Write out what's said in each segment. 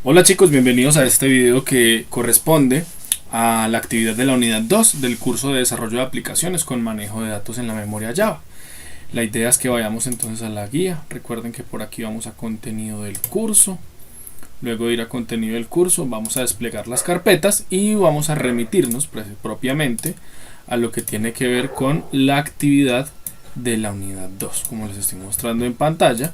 Hola chicos, bienvenidos a este video que corresponde a la actividad de la unidad 2 del curso de desarrollo de aplicaciones con manejo de datos en la memoria Java. La idea es que vayamos entonces a la guía. Recuerden que por aquí vamos a contenido del curso. Luego de ir a contenido del curso vamos a desplegar las carpetas y vamos a remitirnos propiamente a lo que tiene que ver con la actividad de la unidad 2, como les estoy mostrando en pantalla,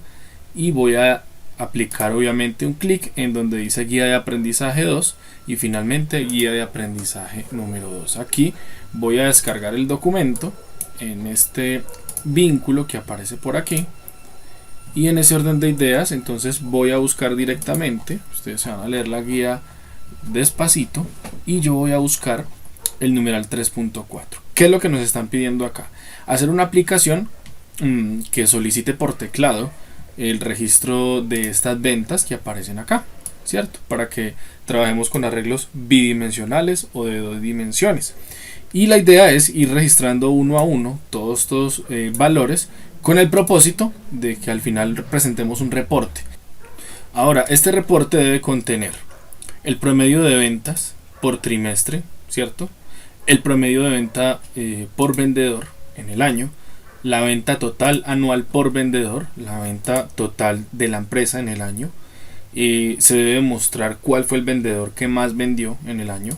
y voy a aplicar obviamente un clic en donde dice guía de aprendizaje 2 y finalmente guía de aprendizaje número 2. Aquí voy a descargar el documento en este vínculo que aparece por aquí, y en ese orden de ideas entonces voy a buscar directamente, ustedes se van a leer la guía despacito, y yo voy a buscar el numeral 3.4. ¿Qué es lo que nos están pidiendo acá? Hacer una aplicación que solicite por teclado el registro de estas ventas que aparecen acá, ¿cierto? Para que trabajemos con arreglos bidimensionales o de 2 dimensiones. Y la idea es ir registrando uno a uno todos estos valores con el propósito de que al final presentemos un reporte. Ahora, este reporte debe contener el promedio de ventas por trimestre, ¿cierto? El promedio de venta por vendedor en el año, la venta total anual por vendedor, la venta total de la empresa en el año. Se debe mostrar cuál fue el vendedor que más vendió en el año.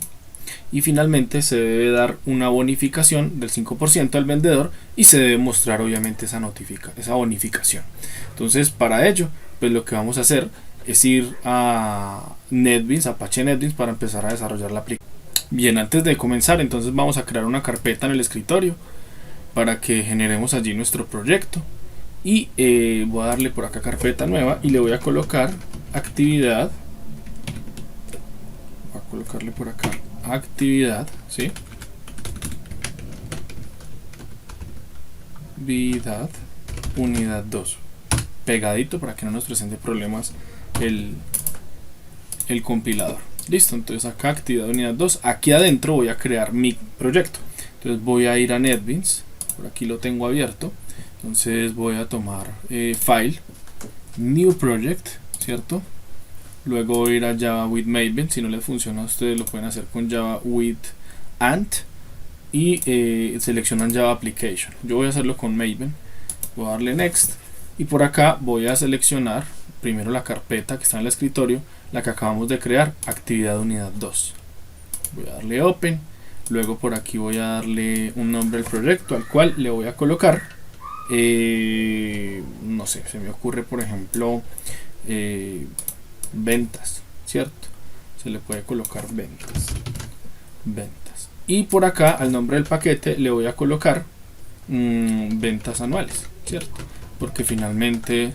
Y finalmente se debe dar una bonificación del 5% al vendedor y se debe mostrar obviamente esa bonificación. Entonces, para ello, pues lo que vamos a hacer es ir a NetBeans, Apache NetBeans, para empezar a desarrollar la aplicación. Bien, antes de comenzar, entonces vamos a crear una carpeta en el escritorio para que generemos allí nuestro proyecto, y voy a darle por acá carpeta nueva y le voy a colocar actividad. Voy a colocarle por acá actividad, ¿sí? Actividad unidad 2 pegadito para que no nos presente problemas el compilador. Listo, entonces acá actividad unidad 2, aquí adentro voy a crear mi proyecto. Entonces voy a ir a NetBeans, por aquí lo tengo abierto. Entonces voy a tomar File, New Project, ¿cierto? Luego voy a ir a Java with Maven. Si no les funciona, ustedes lo pueden hacer con Java with Ant y seleccionan Java Application. Yo voy a hacerlo con Maven. Voy a darle Next y por acá voy a seleccionar primero la carpeta que está en el escritorio, la que acabamos de crear, actividad unidad 2. Voy a darle Open. Luego por aquí voy a darle un nombre al proyecto, al cual le voy a colocar, no sé, se me ocurre por ejemplo ventas, ¿cierto? Se le puede colocar ventas. Y por acá al nombre del paquete le voy a colocar ventas anuales, ¿cierto? Porque finalmente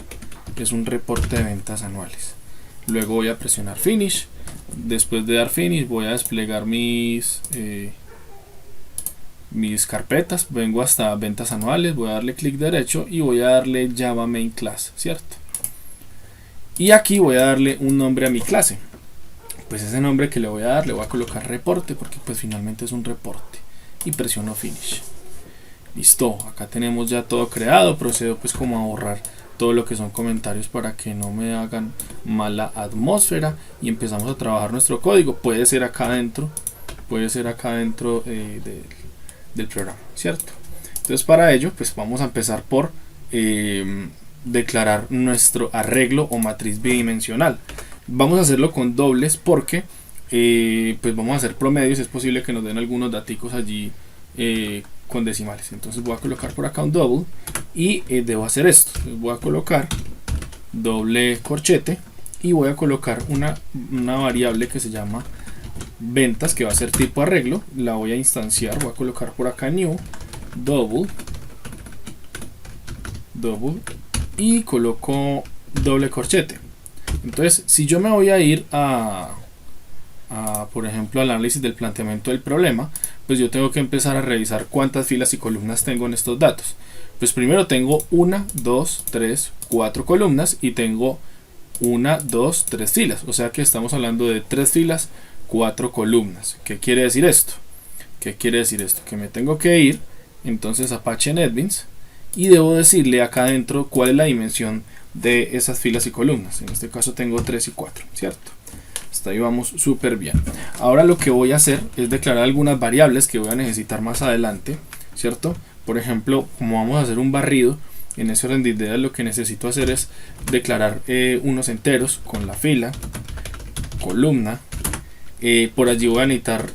es un reporte de ventas anuales. Luego voy a presionar Finish. Después de dar Finish voy a desplegar mis carpetas. Vengo hasta ventas anuales, voy a darle clic derecho y voy a darle Java Main Class, ¿cierto? Y aquí voy a darle un nombre a mi clase. Pues ese nombre que le voy a dar, le voy a colocar reporte, porque pues finalmente es un reporte. Y presiono Finish. Listo, acá tenemos ya todo creado. Procedo pues como a borrar todo lo que son comentarios para que no me hagan mala atmósfera, y empezamos a trabajar nuestro código. Puede ser acá adentro, del programa, ¿cierto? Entonces para ello pues vamos a empezar por declarar nuestro arreglo o matriz bidimensional. Vamos a hacerlo con dobles porque pues vamos a hacer promedios. Es posible que nos den algunos daticos allí con decimales. Entonces voy a colocar por acá un double y debo hacer esto. Entonces voy a colocar doble corchete y voy a colocar una variable que se llama ventas, que va a ser tipo arreglo. La voy a instanciar, voy a colocar por acá new double y coloco doble corchete. Entonces si yo me voy a ir a por ejemplo al análisis del planteamiento del problema, pues yo tengo que empezar a revisar cuántas filas y columnas tengo en estos datos. Pues primero tengo 1, 2, 3, 4 columnas y tengo 1, 2, 3 filas. O sea que estamos hablando de 3 filas, 4 columnas. ¿Qué quiere decir esto? Que me tengo que ir entonces a Apache NetBeans y debo decirle acá adentro cuál es la dimensión de esas filas y columnas. En este caso tengo 3 y 4, ¿cierto? Hasta ahí vamos súper bien. Ahora lo que voy a hacer es declarar algunas variables que voy a necesitar más adelante, ¿cierto? Por ejemplo, como vamos a hacer un barrido, en ese orden de ideas lo que necesito hacer es declarar unos enteros con la fila, columna. Por allí voy a necesitar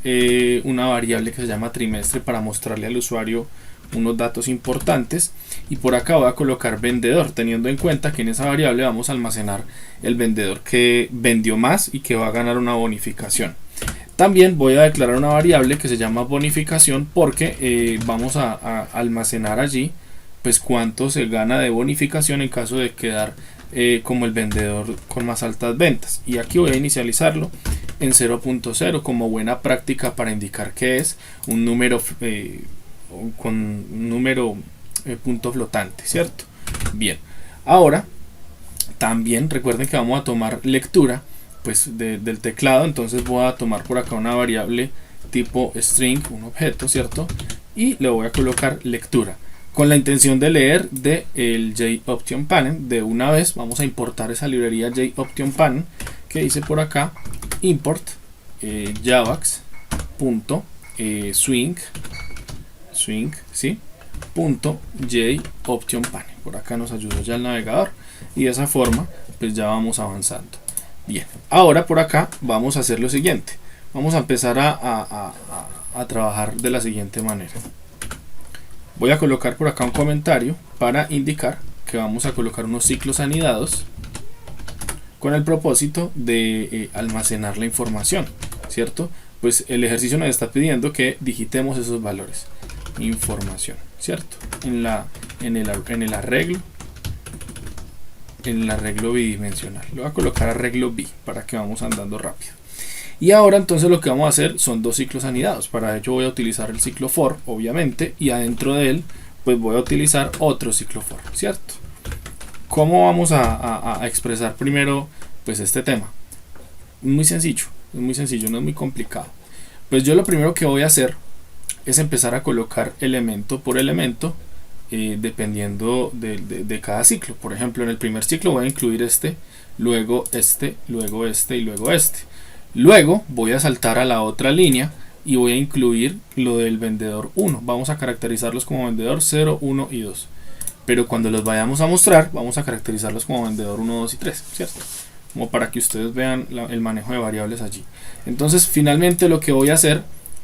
una variable que se llama trimestre para mostrarle al usuario unos datos importantes, y por acá voy a colocar vendedor, teniendo en cuenta que en esa variable vamos a almacenar el vendedor que vendió más y que va a ganar una bonificación. También voy a declarar una variable que se llama bonificación porque vamos a almacenar allí pues cuánto se gana de bonificación en caso de quedar como el vendedor con más altas ventas, y aquí voy a inicializarlo en 0.0 como buena práctica para indicar que es un número con un número punto flotante, ¿cierto? Bien, ahora también recuerden que vamos a tomar lectura pues del teclado, entonces voy a tomar por acá una variable tipo string, un objeto, ¿cierto? Y le voy a colocar lectura con la intención de leer del JOptionPanel. De una vez vamos a importar esa librería JOptionPanel que dice por acá import javax.swing ¿sí? .JOptionPanel. Por acá nos ayudó ya el navegador y de esa forma pues ya vamos avanzando. Bien, ahora por acá vamos a hacer lo siguiente. Vamos a empezar a trabajar de la siguiente manera. Voy a colocar por acá un comentario para indicar que vamos a colocar unos ciclos anidados con el propósito de almacenar la información, ¿cierto? Pues el ejercicio nos está pidiendo que digitemos esos valores. Información, ¿cierto? En el arreglo bidimensional. Le voy a colocar arreglo bi para que vamos andando rápido. Y ahora entonces lo que vamos a hacer son dos ciclos anidados. Para ello voy a utilizar el ciclo for, obviamente, y adentro de él pues voy a utilizar otro ciclo for, ¿cierto? ¿Cómo vamos a expresar primero pues este tema? Muy sencillo, no es muy complicado. Pues yo lo primero que voy a hacer es empezar a colocar elemento por elemento dependiendo de cada ciclo. Por ejemplo, en el primer ciclo voy a incluir este, luego este, luego este y luego este. Luego voy a saltar a la otra línea y voy a incluir lo del vendedor 1. Vamos a caracterizarlos como vendedor 0, 1 y 2. Pero cuando los vayamos a mostrar, vamos a caracterizarlos como vendedor 1, 2 y 3, ¿cierto? Como para que ustedes vean el manejo de variables allí. Entonces, finalmente lo que voy a hacer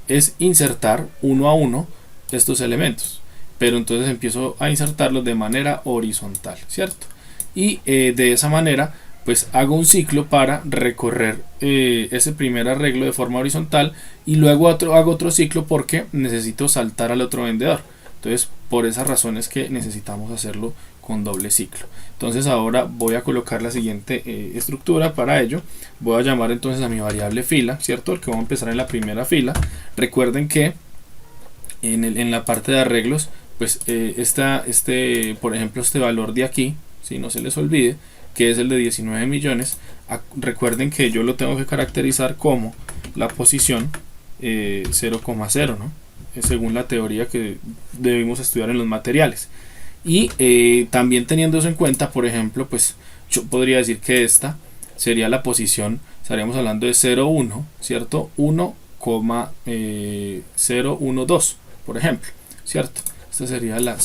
es insertar uno a uno estos elementos. Pero entonces empiezo a insertarlos de manera horizontal, ¿cierto? Y de esa manera pues hago un ciclo para recorrer ese primer arreglo de forma horizontal, y luego hago otro ciclo porque necesito saltar al otro vendedor. Entonces por esas razones que necesitamos hacerlo con doble ciclo. Entonces ahora voy a colocar la siguiente estructura. Para ello voy a llamar entonces a mi variable fila, ¿cierto? El que vamos a empezar en la primera fila. Recuerden que en la parte de arreglos pues por ejemplo este valor de aquí, si no se les olvide, que es el de 19 millones, recuerden que yo lo tengo que caracterizar como la posición 0,0, ¿no? Según la teoría que debimos estudiar en los materiales. Y también teniendo eso en cuenta, por ejemplo, pues yo podría decir que esta sería la posición, estaríamos hablando de 0,1, ¿cierto? 1,012, por ejemplo, ¿cierto? Esta sería la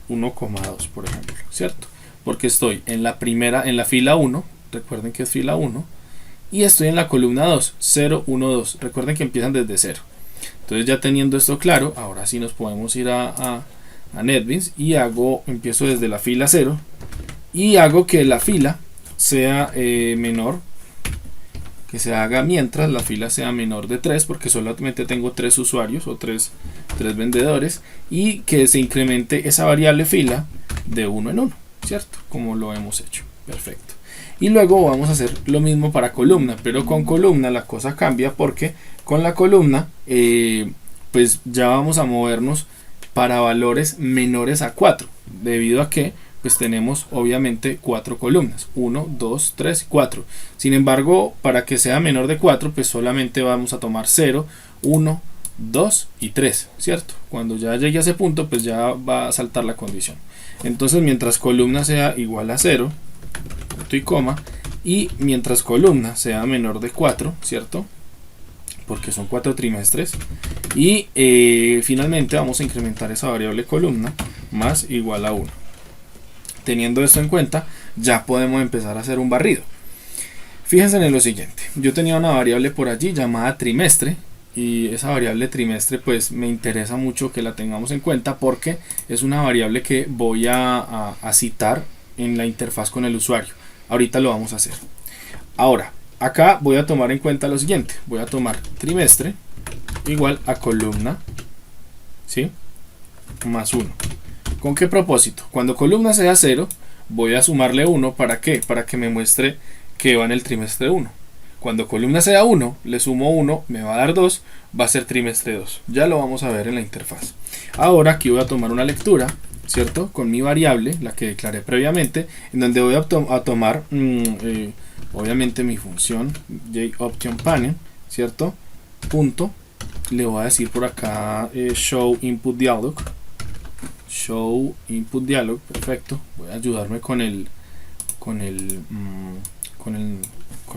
1,2, por ejemplo, ¿cierto? Porque estoy en la fila 1, recuerden que es fila 1, y estoy en la columna 2, 0, 1, 2. Recuerden que empiezan desde 0. Entonces, ya teniendo esto claro, ahora sí nos podemos ir a NetBeans y empiezo desde la fila 0 y hago que la fila sea menor, que se haga mientras la fila sea menor de 3, porque solamente tengo 3 usuarios o 3 vendedores, y que se incremente esa variable fila de 1 en 1, ¿cierto? Como lo hemos hecho. Perfecto. Y luego vamos a hacer lo mismo para columna, pero con columna la cosa cambia, porque con la columna pues ya vamos a movernos para valores menores a 4, debido a que pues tenemos obviamente 4 columnas, 1, 2, 3, 4. Sin embargo, para que sea menor de 4, pues solamente vamos a tomar 0, 1, 2 y 3, ¿cierto? Cuando ya llegue a ese punto, pues ya va a saltar la condición. Entonces, mientras columna sea igual a 0, punto y coma, y mientras columna sea menor de 4, ¿cierto? Porque son 4 trimestres, y finalmente vamos a incrementar esa variable columna más igual a 1. Teniendo esto en cuenta, ya podemos empezar a hacer un barrido. Fíjense en lo siguiente, yo tenía una variable por allí llamada trimestre, y esa variable trimestre pues me interesa mucho que la tengamos en cuenta porque es una variable que voy a citar en la interfaz con el usuario. Ahorita lo vamos a hacer. Ahora, acá voy a tomar en cuenta lo siguiente, voy a tomar trimestre igual a columna, ¿sí? Más 1. ¿Con qué propósito? Cuando columna sea 0, voy a sumarle 1, ¿para qué? Para que me muestre que va en el trimestre 1. Cuando columna sea 1, le sumo 1, me va a dar 2, va a ser trimestre 2. Ya lo vamos a ver en la interfaz. Ahora aquí voy a tomar una lectura, ¿cierto? Con mi variable, la que declaré previamente, en donde voy a tomar, obviamente, mi función JOptionPanel, ¿cierto? Punto. Le voy a decir por acá show input dialog. Show input dialog, perfecto. Voy a ayudarme con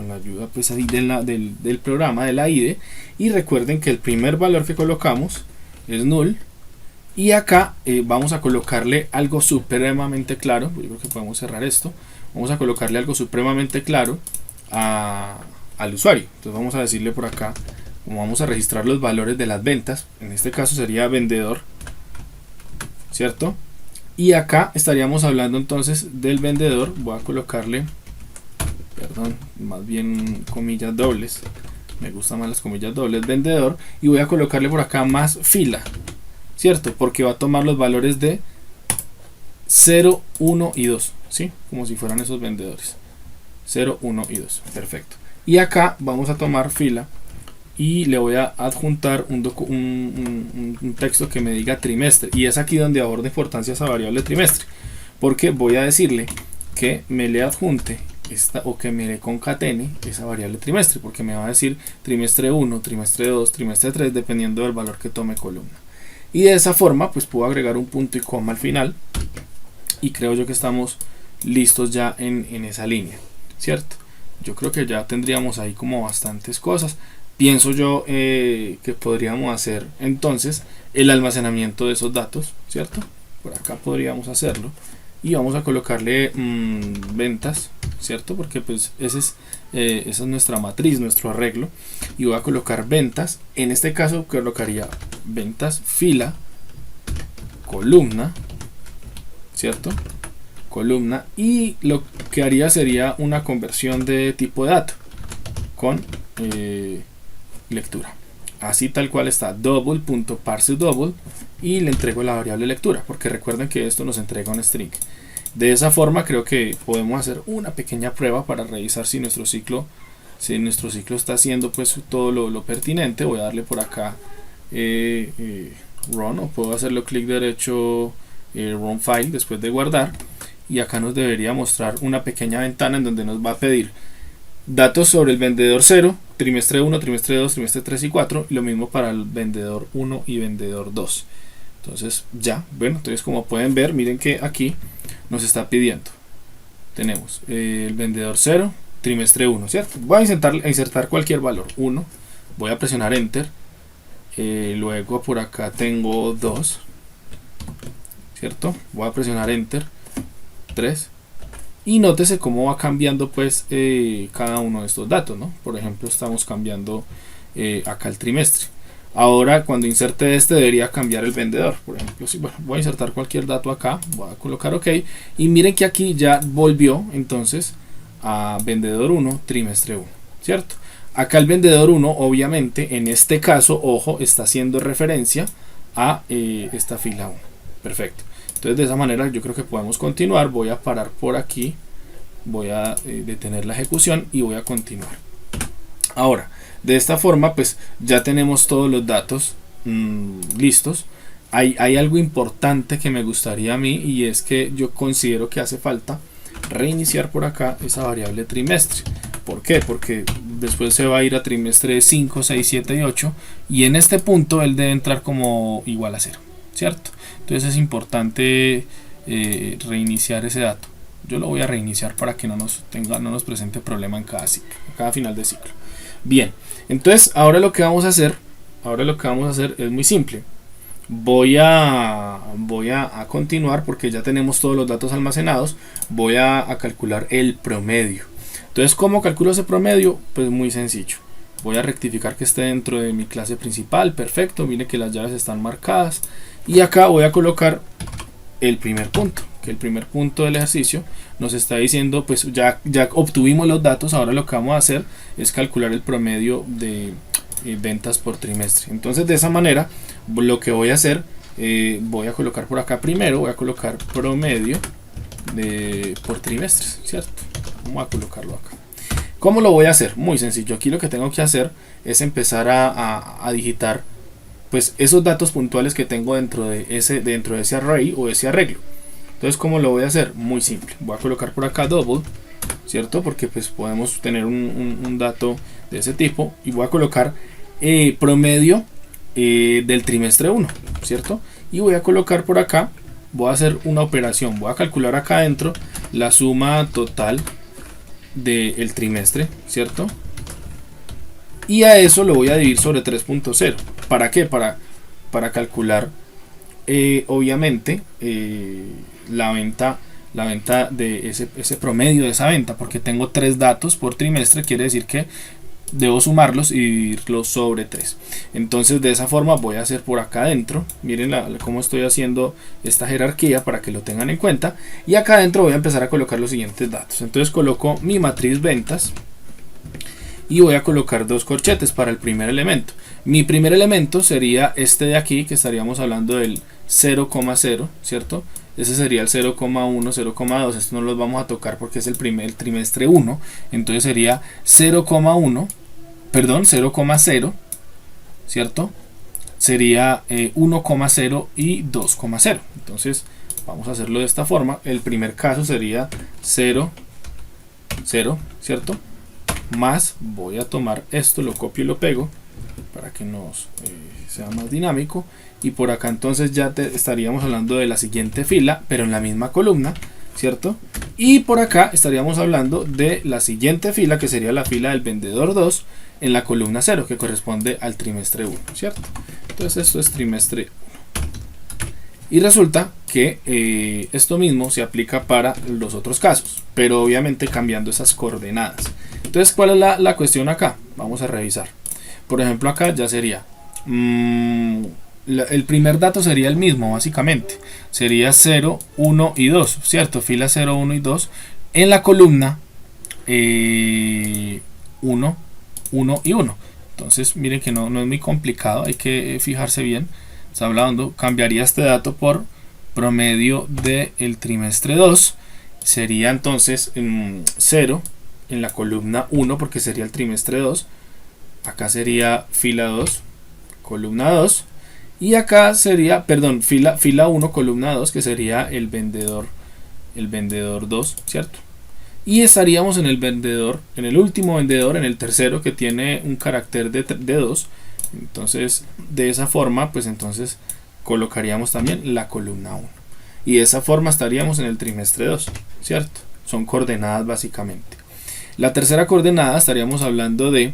la ayuda pues ahí del programa de la IDE, y recuerden que el primer valor que colocamos es null, y acá vamos a colocarle algo supremamente claro. Yo creo que podemos cerrar esto. Vamos a colocarle algo supremamente claro al usuario. Entonces vamos a decirle por acá, como vamos a registrar los valores de las ventas, en este caso sería vendedor, ¿cierto? Y acá estaríamos hablando entonces del vendedor. Voy a colocarle, perdón, más bien comillas dobles, me gustan más las comillas dobles, vendedor, y voy a colocarle por acá más fila, ¿cierto? Porque va a tomar los valores de 0, 1 y 2, ¿sí? Como si fueran esos vendedores, 0, 1 y 2, perfecto. Y acá vamos a tomar fila y le voy a adjuntar un texto que me diga trimestre, y es aquí donde aborda importancia esa variable trimestre, porque voy a decirle que me le adjunte o que me le concatene esa variable trimestre, porque me va a decir trimestre 1, trimestre 2, trimestre 3, dependiendo del valor que tome columna. Y de esa forma pues puedo agregar un punto y coma al final, y creo yo que estamos listos ya en esa línea, ¿cierto? Yo creo que ya tendríamos ahí como bastantes cosas. Pienso yo que podríamos hacer entonces el almacenamiento de esos datos, ¿cierto? Por acá podríamos hacerlo, y vamos a colocarle ventas, ¿cierto? Porque pues esa es nuestra matriz, nuestro arreglo, y voy a colocar ventas. En este caso colocaría ventas fila columna, ¿cierto? Columna, y lo que haría sería una conversión de tipo de dato con lectura, así tal cual está, double.parseDouble, y le entrego la variable lectura, porque recuerden que esto nos entrega un string. De esa forma creo que podemos hacer una pequeña prueba para revisar si nuestro ciclo está haciendo pues todo lo pertinente. Voy a darle por acá run, o puedo hacerlo clic derecho, run file, después de guardar, y acá nos debería mostrar una pequeña ventana en donde nos va a pedir datos sobre el vendedor 0, trimestre 1, trimestre 2, trimestre 3 y 4, y lo mismo para el vendedor 1 y vendedor 2. Entonces ya, bueno, entonces como pueden ver, miren que aquí nos está pidiendo, tenemos el vendedor 0, trimestre 1, ¿cierto? Voy a insertar cualquier valor, 1, voy a presionar enter, luego por acá tengo 2, ¿cierto? Voy a presionar enter, 3, y nótese cómo va cambiando pues cada uno de estos datos, ¿no? Por ejemplo, estamos cambiando acá el trimestre. Ahora cuando inserte este debería cambiar el vendedor. Por ejemplo, si, bueno, voy a insertar cualquier dato acá, voy a colocar OK, y miren que aquí ya volvió entonces a vendedor 1, trimestre 1, ¿cierto? Acá el vendedor 1 obviamente en este caso, ojo, está haciendo referencia a esta fila 1. Perfecto. Entonces de esa manera yo creo que podemos continuar. Voy a parar por aquí, voy a detener la ejecución y voy a continuar. Ahora, de esta forma pues ya tenemos todos los datos listos. Hay algo importante que me gustaría a mí, y es que yo considero que hace falta reiniciar por acá esa variable trimestre. ¿Por qué? Porque después se va a ir a trimestre 5, 6, 7 y 8, y en este punto él debe entrar como igual a 0, ¿cierto? Entonces es importante reiniciar ese dato. Yo lo voy a reiniciar para que no nos presente problema en cada ciclo, en cada final de ciclo. Bien, entonces ahora lo que vamos a hacer es muy simple. Voy a continuar porque ya tenemos todos los datos almacenados. Voy a calcular el promedio. Entonces, ¿cómo calculo ese promedio? Pues muy sencillo. Voy a rectificar que esté dentro de mi clase principal. Perfecto, mire que las llaves están marcadas. Y acá voy a colocar el primer punto, que el primer punto del ejercicio nos está diciendo, pues ya obtuvimos los datos. Ahora lo que vamos a hacer es calcular el promedio de ventas por trimestre. Entonces, de esa manera, lo que voy a hacer, voy a colocar por acá primero, voy a colocar promedio por trimestres, ¿cierto? Vamos a colocarlo acá. ¿Cómo lo voy a hacer? Muy sencillo. Aquí lo que tengo que hacer es empezar a digitar pues esos datos puntuales que tengo dentro de ese array o ese arreglo. Entonces, ¿cómo lo voy a hacer? Muy simple. Voy a colocar por acá double, ¿cierto? Porque pues podemos tener un dato de ese tipo, y voy a colocar promedio del trimestre 1, ¿cierto? Y voy a colocar por acá, voy a hacer una operación, voy a calcular acá adentro la suma total del trimestre, ¿cierto? Y a eso lo voy a dividir sobre 3.0. ¿Para qué? Para calcular obviamente la venta de ese promedio de esa venta, porque tengo 3 datos por trimestre, quiere decir que debo sumarlos y dividirlos sobre 3. Entonces, de esa forma voy a hacer por acá adentro. Miren cómo estoy haciendo esta jerarquía para que lo tengan en cuenta. Y acá adentro voy a empezar a colocar los siguientes datos. Entonces, coloco mi matriz ventas y voy a colocar 2 corchetes para el primer elemento. Mi primer elemento sería este de aquí, que estaríamos hablando del 0,0, ¿cierto? Ese sería el 0,1, 0,2. Esto no los vamos a tocar porque es el trimestre 1. Entonces sería 0,1, perdón, 0,0, ¿cierto? Sería 1,0 y 2,0. Entonces vamos a hacerlo de esta forma. El primer caso sería 0, 0, ¿cierto? Más, voy a tomar esto, lo copio y lo pego para que nos sea más dinámico. Y por acá entonces ya estaríamos hablando de la siguiente fila, pero en la misma columna, ¿cierto? Y por acá estaríamos hablando de la siguiente fila, que sería la fila del vendedor 2 en la columna 0, que corresponde al trimestre 1, ¿cierto? Entonces esto es trimestre 1. Y resulta que esto mismo se aplica para los otros casos, pero obviamente cambiando esas coordenadas. Entonces, ¿cuál es la cuestión acá? Vamos a revisar. Por ejemplo, acá ya sería el primer dato sería el mismo, básicamente sería 0, 1 y 2, ¿cierto? Fila 0, 1 y 2 en la columna 1, 1 y 1. Entonces miren que no es muy complicado, hay que fijarse bien. Está hablando, cambiaría este dato por promedio del trimestre 2, sería entonces 0 en la columna 1 porque sería el trimestre 2, acá sería fila 2, columna 2, y acá sería, perdón, fila 1, columna 2, que sería el vendedor 2, ¿cierto? Y estaríamos en el último vendedor, en el tercero, que tiene un carácter de 2. Entonces, de esa forma, pues entonces colocaríamos también la columna 1. Y de esa forma estaríamos en el trimestre 2, ¿cierto? Son coordenadas básicamente. La tercera coordenada estaríamos hablando de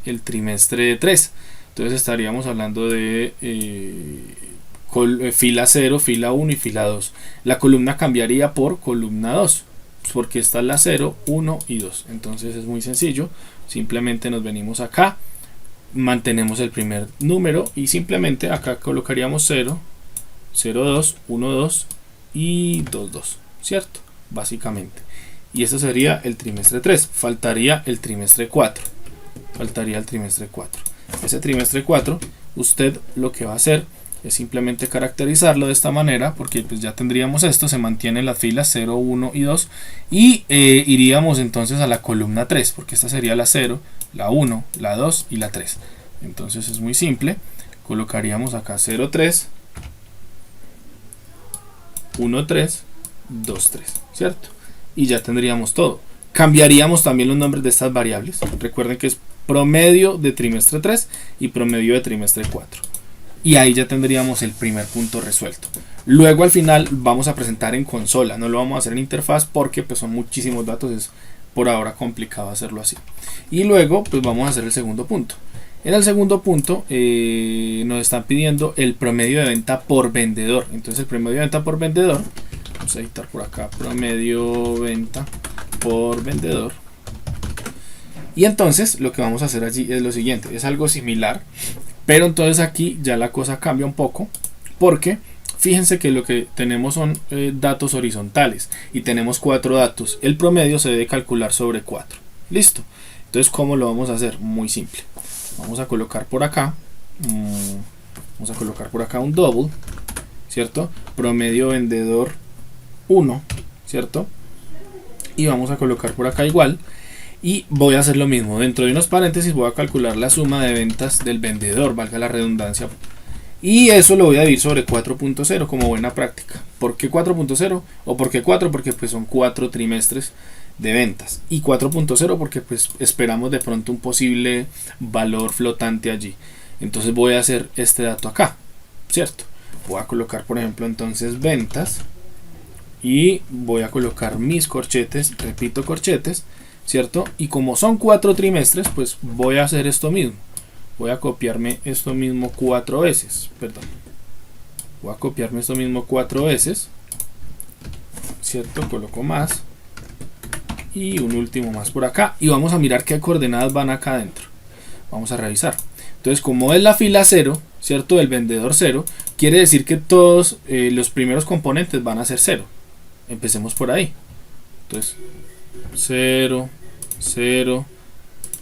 el trimestre 3. Entonces estaríamos hablando de fila 0, fila 1 y fila 2. La columna cambiaría por columna 2, porque está la 0, 1 y 2. Entonces es muy sencillo. Simplemente nos venimos acá, mantenemos el primer número y simplemente acá colocaríamos 0, 0, 2, 1, 2 y 2, 2, ¿cierto? Básicamente. Y eso sería el trimestre 3. Faltaría el trimestre 4. Ese trimestre 4, usted lo que va a hacer es simplemente caracterizarlo de esta manera, porque pues ya tendríamos esto, se mantiene las filas 0, 1 y 2, y iríamos entonces a la columna 3, porque esta sería la 0, la 1, la 2 y la 3. Entonces es muy simple, colocaríamos acá 0, 3, 1, 3, 2, 3, ¿cierto? Y ya tendríamos todo. Cambiaríamos también los nombres de estas variables. Recuerden que es promedio de trimestre 3 y promedio de trimestre 4. Y ahí ya tendríamos el primer punto resuelto. Luego al final vamos a presentar en consola, no lo vamos a hacer en interfaz porque pues son muchísimos datos, es por ahora complicado hacerlo así. Y luego pues vamos a hacer el segundo punto. En el segundo punto nos están pidiendo el promedio de venta por vendedor. Entonces el promedio de venta por vendedor, vamos a editar por acá, promedio venta por vendedor. Y entonces lo que vamos a hacer allí es lo siguiente, es algo similar, pero entonces aquí ya la cosa cambia un poco porque fíjense que lo que tenemos son datos horizontales y tenemos 4 datos. El promedio se debe calcular sobre 4. Listo. Entonces, ¿cómo lo vamos a hacer? Muy simple. Vamos a colocar por acá. Vamos a colocar por acá un double, ¿cierto? Promedio vendedor 1, ¿cierto? Y vamos a colocar por acá igual. Y voy a hacer lo mismo. Dentro de unos paréntesis voy a calcular la suma de ventas del vendedor, valga la redundancia. Y eso lo voy a dividir sobre 4.0 como buena práctica. ¿Por qué 4.0? ¿O por qué 4? Porque pues son 4 trimestres de ventas. Y 4.0 porque pues esperamos de pronto un posible valor flotante allí. Entonces voy a hacer este dato acá, ¿cierto? Voy a colocar por ejemplo entonces ventas. Y voy a colocar mis corchetes, repito corchetes, ¿cierto? Y como son 4 trimestres, pues voy a hacer esto mismo. Voy a copiarme esto mismo 4 veces, perdón. Voy a copiarme esto mismo 4 veces, ¿cierto? Coloco más. Y un último más por acá. Y vamos a mirar qué coordenadas van acá adentro. Vamos a revisar. Entonces, como es la fila 0, ¿cierto? Del vendedor 0, quiere decir que todos los primeros componentes van a ser 0. Empecemos por ahí. Entonces, 0, 0,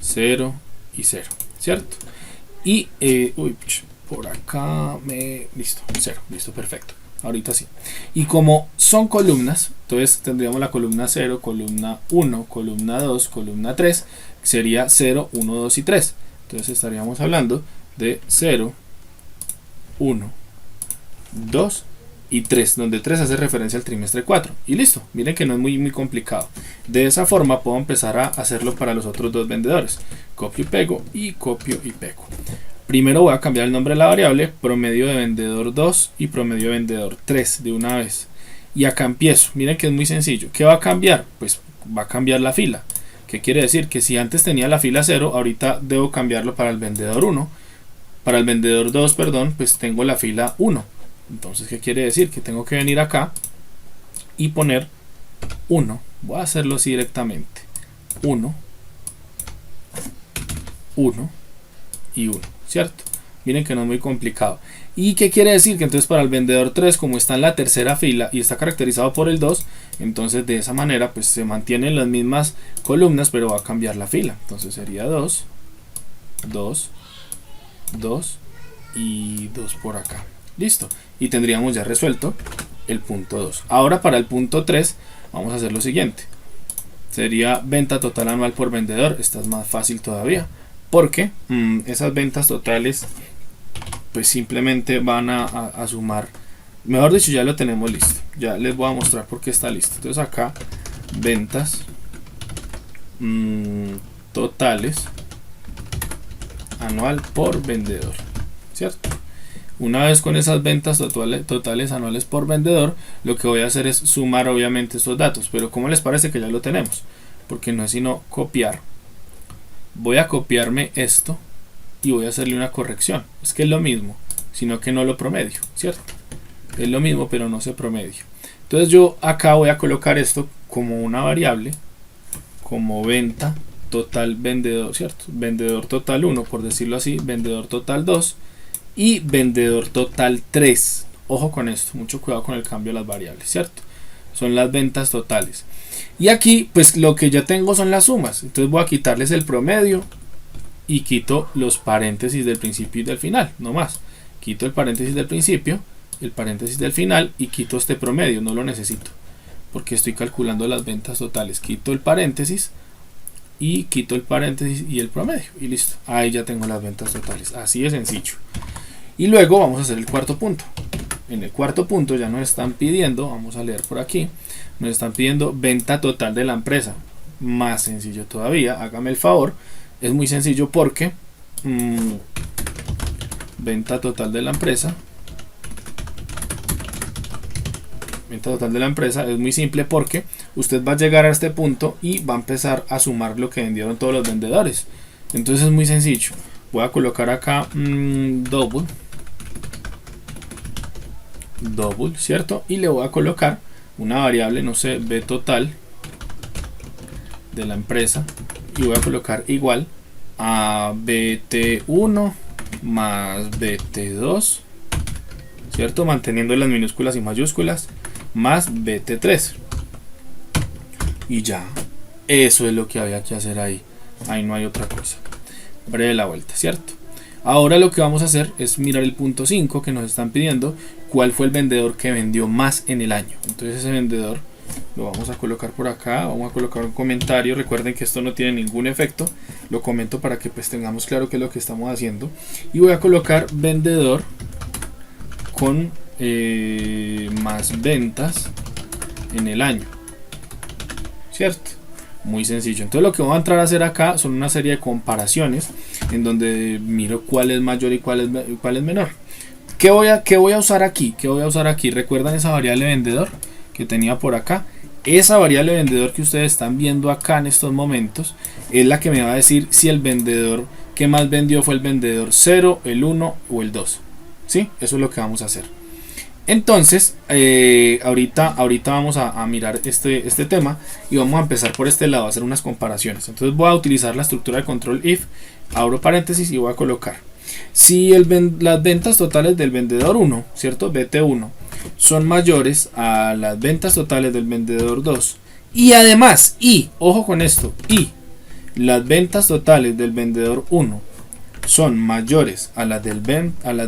0 y 0, ¿cierto? Y por acá listo, 0, listo, perfecto. Ahorita sí. Y como son columnas, entonces tendríamos la columna 0, columna 1, columna 2, columna 3, sería 0, 1, 2 y 3. Entonces estaríamos hablando de 0, 1, 2 y 3, donde 3 hace referencia al trimestre 4. Y listo, miren que no es muy complicado. De esa forma puedo empezar a hacerlo para los otros dos vendedores. Copio y pego y copio y pego. Primero voy a cambiar el nombre de la variable, promedio de vendedor 2 y promedio de vendedor 3 de una vez. Y acá empiezo. Miren que es muy sencillo. ¿Qué va a cambiar? Pues va a cambiar la fila. ¿Qué quiere decir? Que si antes tenía la fila 0, ahorita debo cambiarlo para el vendedor 1. Para el vendedor 2, perdón, pues tengo la fila 1. Entonces, ¿qué quiere decir? Que tengo que venir acá y poner 1. Voy a hacerlo así directamente. 1, 1 y 1, ¿cierto? Miren que no es muy complicado. ¿Y qué quiere decir? Que entonces para el vendedor 3, como está en la tercera fila y está caracterizado por el 2, entonces de esa manera pues se mantienen las mismas columnas, pero va a cambiar la fila. Entonces sería 2, 2, 2 y 2 por acá. Listo. Y tendríamos ya resuelto el punto 2. Ahora para el punto 3 vamos a hacer lo siguiente. Sería venta total anual por vendedor. Esta es más fácil todavía. Porque esas ventas totales pues simplemente van a sumar. Mejor dicho, ya lo tenemos listo. Ya les voy a mostrar por qué está listo. Entonces acá ventas totales anual por vendedor, ¿cierto? Una vez con esas ventas totales anuales por vendedor, lo que voy a hacer es sumar obviamente estos datos. Pero ¿cómo les parece que ya lo tenemos? Porque no es sino copiar. Voy a copiarme esto y voy a hacerle una corrección. Es que es lo mismo, sino que no lo promedio, ¿cierto? Es lo mismo, pero no se promedio. Entonces yo acá voy a colocar esto como una variable, como venta total vendedor, ¿cierto? Vendedor total 1, por decirlo así, vendedor total 2 y vendedor total 3. Ojo con esto, mucho cuidado con el cambio de las variables, ¿cierto? Son las ventas totales. Y aquí pues lo que ya tengo son las sumas. Entonces voy a quitarles el promedio y quito los paréntesis del principio y del final, no más. Quito el paréntesis del principio, el paréntesis del final y quito este promedio, no lo necesito porque estoy calculando las ventas totales. Quito el paréntesis y quito el paréntesis y el promedio y listo. Ahí ya tengo las ventas totales, así de sencillo. Y luego vamos a hacer el cuarto punto. En el cuarto punto ya nos están pidiendo, vamos a leer por aquí, nos están pidiendo venta total de la empresa. Más sencillo todavía, hágame el favor. Es muy sencillo porque venta total de la empresa venta total de la empresa, es muy simple porque usted va a llegar a este punto y va a empezar a sumar lo que vendieron todos los vendedores. Entonces es muy sencillo. Voy a colocar acá double, ¿cierto? Y le voy a colocar una variable, no sé, B total de la empresa, y voy a colocar igual a BT1 más BT2, ¿cierto? Manteniendo las minúsculas y mayúsculas, más BT3. Y ya, eso es lo que había que hacer ahí. Ahí no hay otra cosa. Breve la vuelta, ¿cierto? Ahora lo que vamos a hacer es mirar el punto 5 que nos están pidiendo, cuál fue el vendedor que vendió más en el año. Entonces ese vendedor lo vamos a colocar por acá, vamos a colocar un comentario. Recuerden que esto no tiene ningún efecto, lo comento para que pues tengamos claro qué es lo que estamos haciendo. Y voy a colocar vendedor con más ventas en el año, ¿cierto? Muy sencillo. Entonces lo que vamos a entrar a hacer acá son una serie de comparaciones en donde miro cuál es mayor y cuál es menor. ¿Qué voy a usar aquí? ¿Qué voy a usar aquí? ¿Recuerdan esa variable vendedor que tenía por acá? Esa variable vendedor que ustedes están viendo acá en estos momentos es la que me va a decir si el vendedor que más vendió fue el vendedor 0, el 1 o el 2. ¿Sí? Eso es lo que vamos a hacer. Entonces, ahorita vamos a mirar este tema y vamos a empezar por este lado, a hacer unas comparaciones. Entonces voy a utilizar la estructura de control if, abro paréntesis y voy a colocar si las ventas totales del vendedor 1, ¿cierto? BT1 son mayores a las ventas totales del vendedor 2 y además, ojo con esto, y las ventas totales del vendedor 1 son mayores a las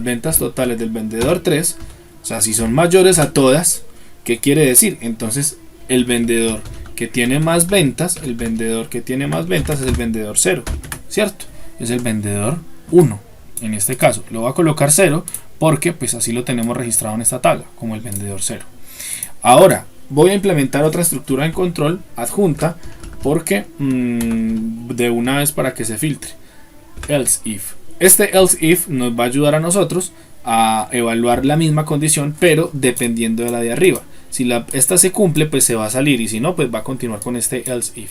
ventas totales del vendedor 3. O sea, si son mayores a todas, ¿qué quiere decir? Entonces el vendedor que tiene más ventas, es el vendedor 0, ¿cierto? Es el vendedor 1. En este caso lo voy a colocar 0 porque pues así lo tenemos registrado en esta tabla como el vendedor 0. Ahora voy a implementar otra estructura en control adjunta porque de una vez para que se filtre. Else if. Este else if nos va a ayudar a nosotros a evaluar la misma condición, pero dependiendo de la de arriba. Si esta se cumple, pues se va a salir, y si no, pues va a continuar con este else if.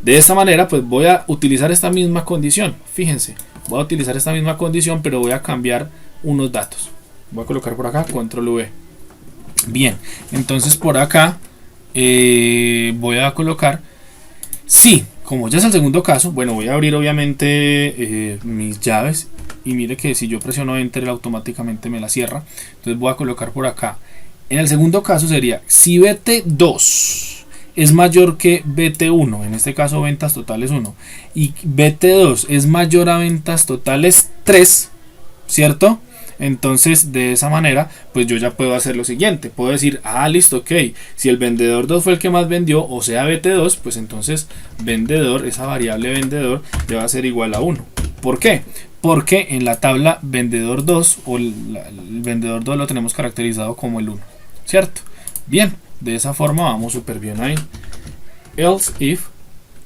De esta manera, pues voy a utilizar esta misma condición. Fíjense, voy a utilizar esta misma condición, pero voy a cambiar unos datos. Voy a colocar por acá control V. Bien, entonces por acá voy a colocar sí. Como ya es el segundo caso, bueno, voy a abrir obviamente mis llaves y mire que si yo presiono enter automáticamente me la cierra. Entonces voy a colocar por acá. En el segundo caso sería si BT2 es mayor que BT1, en este caso ventas totales 1, y BT2 es mayor a ventas totales 3, ¿cierto? Entonces de esa manera pues yo ya puedo hacer lo siguiente, puedo decir, listo, ok, si el vendedor 2 fue el que más vendió, o sea BT2, pues entonces vendedor, esa variable vendedor le va a ser igual a 1. ¿Por qué? Porque en la tabla vendedor 2 o el vendedor 2 lo tenemos caracterizado como el 1, ¿cierto? Bien, de esa forma vamos súper bien ahí. Else if.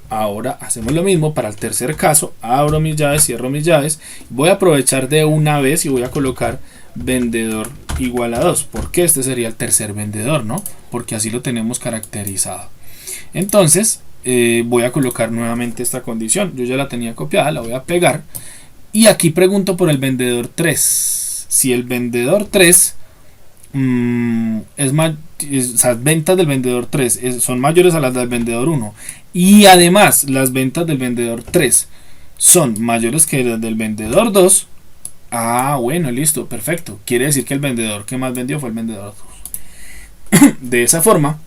Ahora hacemos lo mismo para el tercer caso. Abro mis llaves, cierro mis llaves. Voy a aprovechar de una vez y voy a colocar vendedor igual a 2. Porque este sería el tercer vendedor, ¿no? Porque así lo tenemos caracterizado. Entonces voy a colocar nuevamente esta condición. Yo ya la tenía copiada, la voy a pegar. Y aquí pregunto por el vendedor 3. Si el vendedor 3 las ventas del vendedor 3 son mayores a las del vendedor 1 y además las ventas del vendedor 3 son mayores que las del vendedor 2, bueno, listo, perfecto, quiere decir que el vendedor que más vendió fue el vendedor 2. De esa forma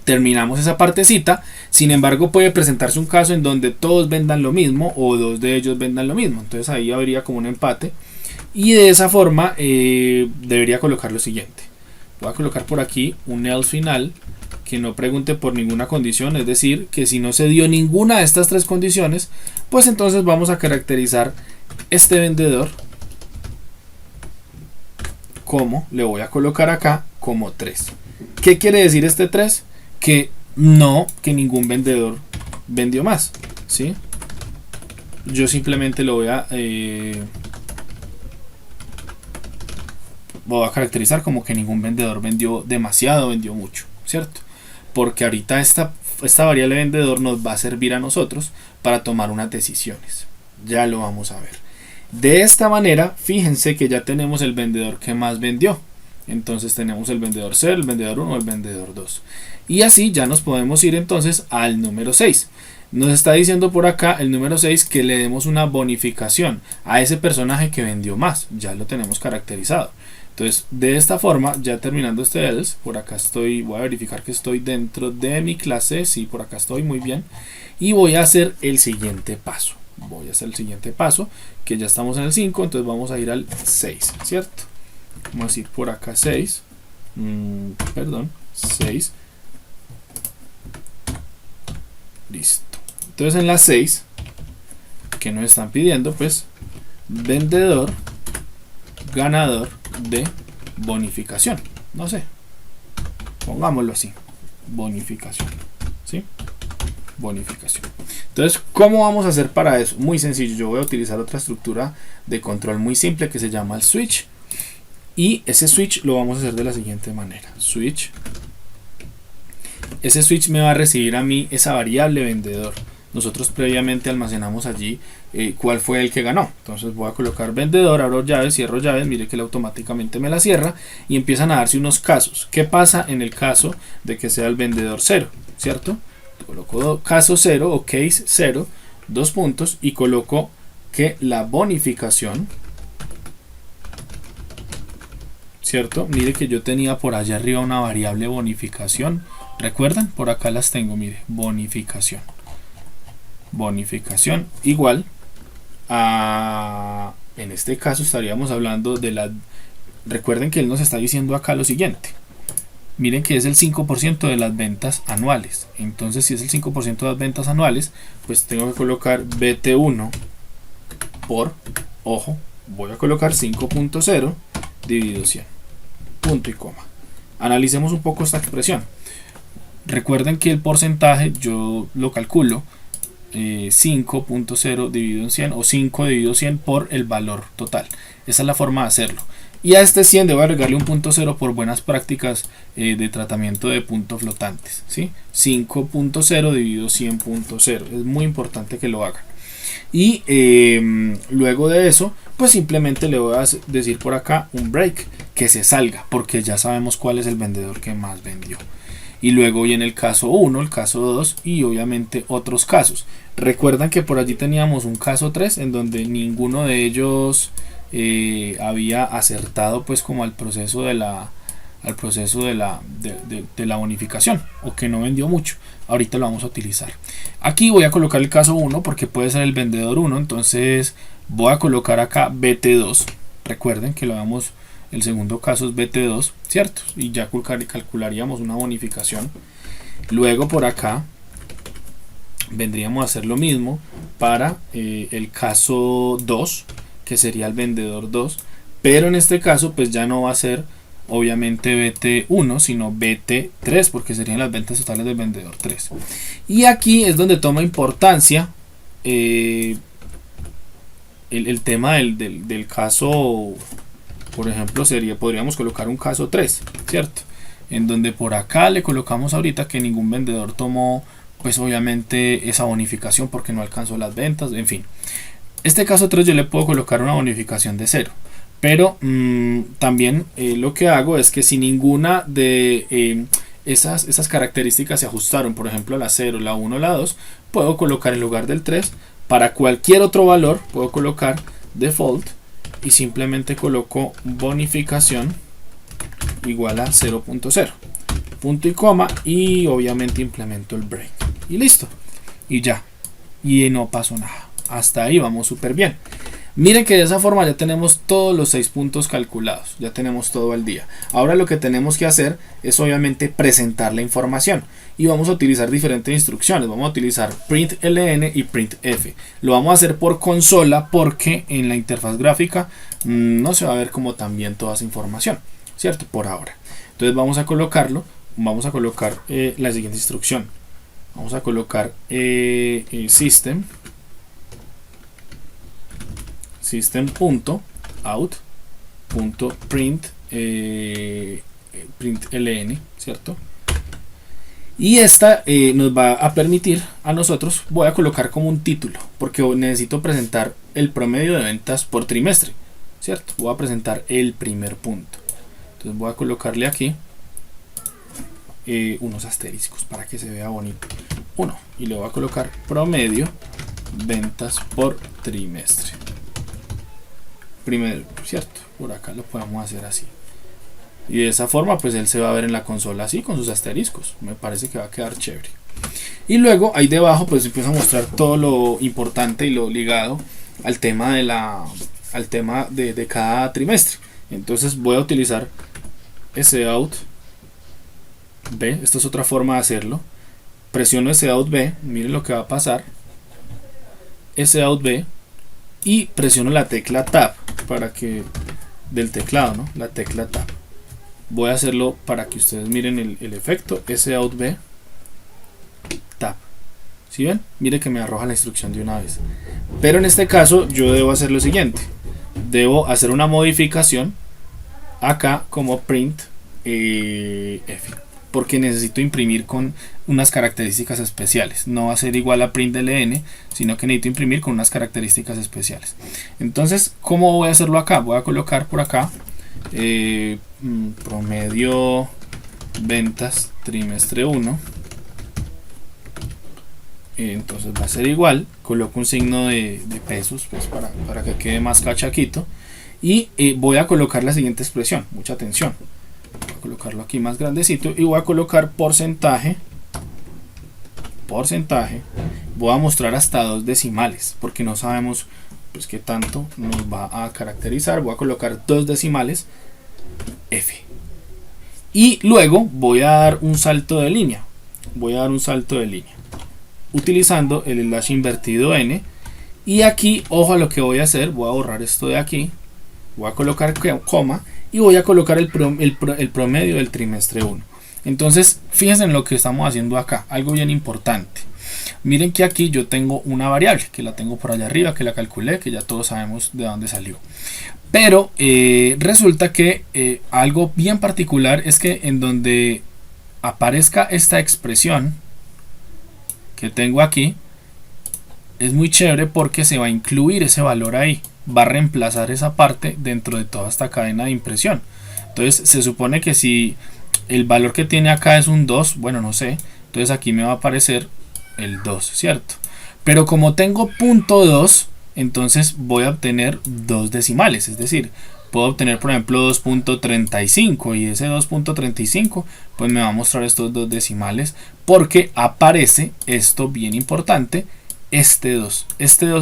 terminamos esa partecita. Sin embargo, puede presentarse un caso en donde todos vendan lo mismo o dos de ellos vendan lo mismo, entonces ahí habría como un empate. Y de esa forma debería colocar lo siguiente. Voy a colocar por aquí un else final que no pregunte por ninguna condición. Es decir, que si no se dio ninguna de estas tres condiciones, pues entonces vamos a caracterizar este vendedor como, le voy a colocar acá como 3. ¿Qué quiere decir este 3? Que ningún vendedor vendió más, ¿sí? Yo simplemente lo voy a voy a caracterizar como que ningún vendedor vendió demasiado, vendió mucho, ¿cierto? Porque ahorita esta variable vendedor nos va a servir a nosotros para tomar unas decisiones. Ya lo vamos a ver. De esta manera, fíjense que ya tenemos el vendedor que más vendió. Entonces tenemos el vendedor 0, el vendedor 1, el vendedor 2. Y así ya nos podemos ir entonces al número 6. Nos está diciendo por acá el número 6 que le demos una bonificación a ese personaje que vendió más. Ya lo tenemos caracterizado. Entonces, de esta forma, ya terminando este else, por acá estoy, voy a verificar que estoy dentro de mi clase. Sí, por acá estoy, muy bien. Y voy a hacer el siguiente paso. Que ya estamos en el 5, entonces vamos a ir al 6, ¿cierto? Vamos a ir por acá 6. 6. Listo. Entonces en la 6, que nos están pidiendo, pues, vendedor ganador de bonificación. No sé. Pongámoslo así. Bonificación. ¿Sí? Bonificación. Entonces, ¿cómo vamos a hacer para eso? Muy sencillo. Yo voy a utilizar otra estructura de control muy simple que se llama el switch. Y ese switch lo vamos a hacer de la siguiente manera. Switch. Ese switch me va a recibir a mí esa variable vendedor. Nosotros previamente almacenamos allí cuál fue el que ganó. Entonces voy a colocar vendedor, abro llaves, cierro llaves, mire que él automáticamente me la cierra y empiezan a darse unos casos. ¿Qué pasa en el caso de que sea el vendedor 0? ¿Cierto? Coloco caso 0 o case 0, 2 puntos, y coloco que la bonificación, ¿cierto? Mire que yo tenía por allá arriba una variable bonificación. ¿Recuerdan? Por acá las tengo, mire, bonificación. Bonificación igual a, en este caso estaríamos hablando de la, recuerden que él nos está diciendo acá lo siguiente, miren que es el 5% de las ventas anuales. Entonces, si es el 5% de las ventas anuales, pues tengo que colocar BT1 por, ojo, voy a colocar 5.0 dividido 100, punto y coma. Analicemos un poco esta expresión. Recuerden que el porcentaje yo lo calculo 5.0 dividido en 100 o 5 dividido 100 por el valor total. Esa es la forma de hacerlo. Y a este 100 debo agregarle un punto 0 por buenas prácticas de tratamiento de puntos flotantes, ¿sí? 5.0 dividido 100.0. Es muy importante que lo hagan. Y luego de eso, pues simplemente le voy a decir por acá un break, que se salga, porque ya sabemos cuál es el vendedor que más vendió. Y luego viene el caso 1, el caso 2 y obviamente otros casos. Recuerdan que por allí teníamos un caso 3 en donde ninguno de ellos había acertado pues como al proceso de la bonificación, o que no vendió mucho. Ahorita lo vamos a utilizar. Aquí voy a colocar el caso 1 porque puede ser el vendedor 1, entonces voy a colocar acá BT2. Recuerden que lo damos. El segundo caso es BT2, ¿cierto? Y ya calcularíamos una bonificación. Luego por acá vendríamos a hacer lo mismo para el caso 2, que sería el vendedor 2. Pero en este caso pues ya no va a ser obviamente BT1, sino BT3, porque serían las ventas totales del vendedor 3. Y aquí es donde toma importancia el tema del caso. Por ejemplo, podríamos colocar un caso 3, ¿cierto? En donde por acá le colocamos ahorita que ningún vendedor tomó, pues obviamente esa bonificación porque no alcanzó las ventas, en fin. Este caso 3 yo le puedo colocar una bonificación de 0. Pero también lo que hago es que si ninguna de esas características se ajustaron, por ejemplo la 0, la 1, la 2, puedo colocar en lugar del 3, para cualquier otro valor, puedo colocar default. Y simplemente coloco bonificación igual a 0.0, punto y coma, y obviamente implemento el break y listo, y ya, y no pasó nada. Hasta ahí vamos súper bien. Miren que de esa forma ya tenemos todos los 6 puntos calculados, ya tenemos todo el día. Ahora lo que tenemos que hacer es obviamente presentar la información y vamos a utilizar diferentes instrucciones. Vamos a utilizar println y printf. Lo vamos a hacer por consola porque en la interfaz gráfica no se va a ver como también toda esa información, ¿cierto? Por ahora. Entonces vamos a colocarlo, vamos a colocar la siguiente instrucción. Vamos a colocar system.out.println print ln, ¿cierto? Y esta nos va a permitir a nosotros, voy a colocar como un título, porque necesito presentar el promedio de ventas por trimestre, ¿cierto? Voy a presentar el primer punto. Entonces voy a colocarle aquí unos asteriscos para que se vea bonito. 1. Y le voy a colocar promedio ventas por trimestre. Primero, ¿cierto? Por acá lo podemos hacer así. Y de esa forma pues él se va a ver en la consola así con sus asteriscos. Me parece que va a quedar chévere. Y luego ahí debajo pues empiezo a mostrar todo lo importante y lo ligado al tema de cada trimestre. Entonces voy a utilizar SOUT B. Esta es otra forma de hacerlo. Presiono SOUT B. Miren lo que va a pasar. SOUT B. Y presiono la tecla Tab para que del teclado, ¿no? La tecla Tab. Voy a hacerlo para que ustedes miren el efecto. SOUT B Tab. ¿Sí ven? Mire que me arroja la instrucción de una vez. Pero en este caso yo debo hacer lo siguiente. Debo hacer una modificación acá como print F, porque necesito imprimir con unas características especiales. No va a ser igual a print ln, sino que necesito imprimir con unas características especiales. Entonces, ¿cómo voy a hacerlo acá? Voy a colocar por acá promedio ventas trimestre 1. Entonces va a ser igual. Coloco un signo de pesos pues para que quede más cachaquito. Y voy a colocar la siguiente expresión. Mucha atención. Voy a colocarlo aquí más grandecito y voy a colocar porcentaje. Voy a mostrar hasta 2 decimales porque no sabemos pues qué tanto nos va a caracterizar. Voy a colocar 2 decimales F. Y luego voy a dar un salto de línea. Utilizando el slash invertido n. Y aquí, ojo a lo que voy a hacer. Voy a borrar esto de aquí. Voy a colocar coma. Y voy a colocar el promedio del trimestre 1. Entonces, fíjense en lo que estamos haciendo acá. Algo bien importante. Miren que aquí yo tengo una variable. Que la tengo por allá arriba. Que la calculé. Que ya todos sabemos de dónde salió. Pero resulta que algo bien particular es que en donde aparezca esta expresión que tengo aquí, es muy chévere porque se va a incluir ese valor ahí, va a reemplazar esa parte dentro de toda esta cadena de impresión. Entonces se supone que si el valor que tiene acá es un 2, bueno, no sé, entonces aquí me va a aparecer el 2, ¿cierto? Pero como tengo punto 2, entonces voy a obtener 2 decimales, es decir, puedo obtener por ejemplo 2.35 y ese 2.35 pues me va a mostrar estos 2 decimales porque aparece esto bien importante, este 2